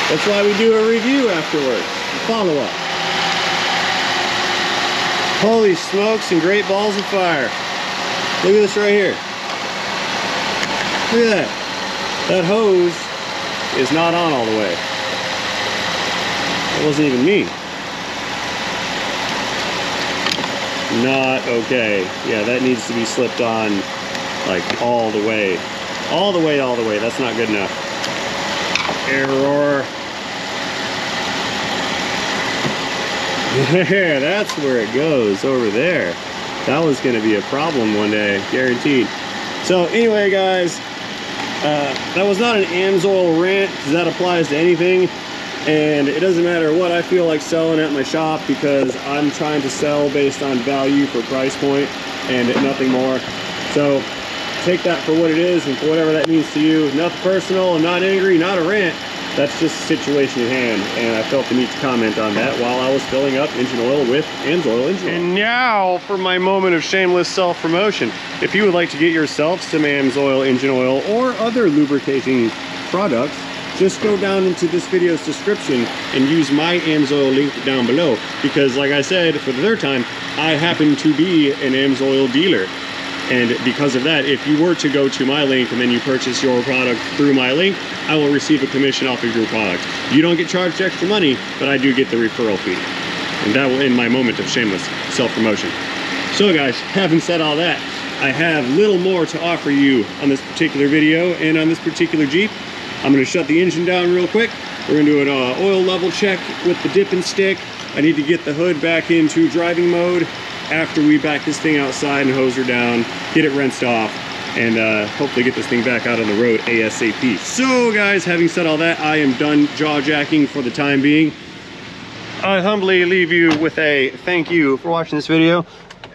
That's why we do a review afterwards. Follow-up. Holy smokes and great balls of fire. Look at this right here. Look at that. That hose is not on all the way. That wasn't even me. Not okay. Yeah, that needs to be slipped on like all the way. All the way, all the way. That's not good enough. Error. There, that's where it goes, over there. That was going to be a problem one day, guaranteed. So anyway, guys, that was not an Amsoil rant, because that applies to anything. And it doesn't matter what I feel like selling at my shop, because I'm trying to sell based on value for price point and nothing more. So take that for what it is and for whatever that means to you. Nothing personal, I'm not angry, not a rant. That's just the situation at hand, and I felt the need to comment on that while I was filling up engine oil with Amsoil Engine Oil. And now for my moment of shameless self-promotion. If you would like to get yourself some Amsoil Engine Oil or other lubricating products, just go down into this video's description and use my Amsoil link down below, because like I said, for the third time, I happen to be an Amsoil dealer. And because of that, if you were to go to my link and then you purchase your product through my link, I will receive a commission off of your product. You don't get charged extra money, but I do get the referral fee. And that will end my moment of shameless self-promotion. So guys, having said all that, I have little more to offer you on this particular video and on this particular Jeep. I'm gonna shut the engine down real quick. We're gonna do an oil level check with the dip and stick. I need to get the hood back into driving mode after we back this thing outside and hose her down, get it rinsed off, and hopefully get this thing back out on the road ASAP. So guys, having said all that, I am done jaw jacking for the time being. I humbly leave you with a thank you for watching this video.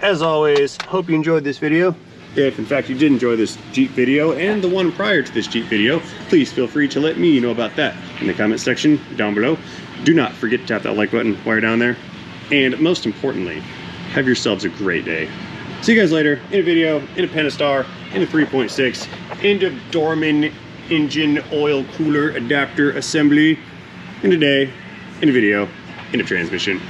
As always, hope you enjoyed this video. If in fact you did enjoy this Jeep video and the one prior to this Jeep video, please feel free to let me know about that in the comment section down below. Do not forget to tap that like button while you're down there. And most importantly, have yourselves a great day. See you guys later in a video, in a Pentastar, in a 3.6, in a Dorman Engine Oil Cooler Adapter Assembly, in a day, in a video, in a transmission.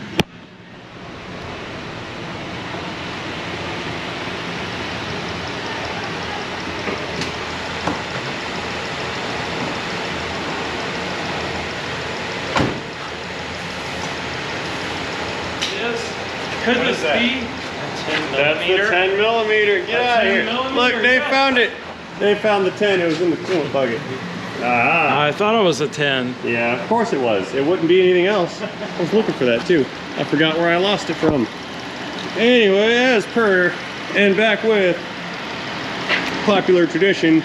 Could this be a 10 millimeter? That's the 10 millimeter. Get out of here. Look, they found it. They found the 10. It was in the coolant bucket. Ah. I thought it was a 10. Yeah, of course it was. It wouldn't be anything else. I was looking for that too. I forgot where I lost it from. Anyway, as per, and back with popular tradition.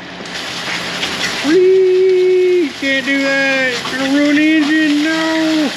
Whee! Can't do that. You're gonna ruin the engine. No.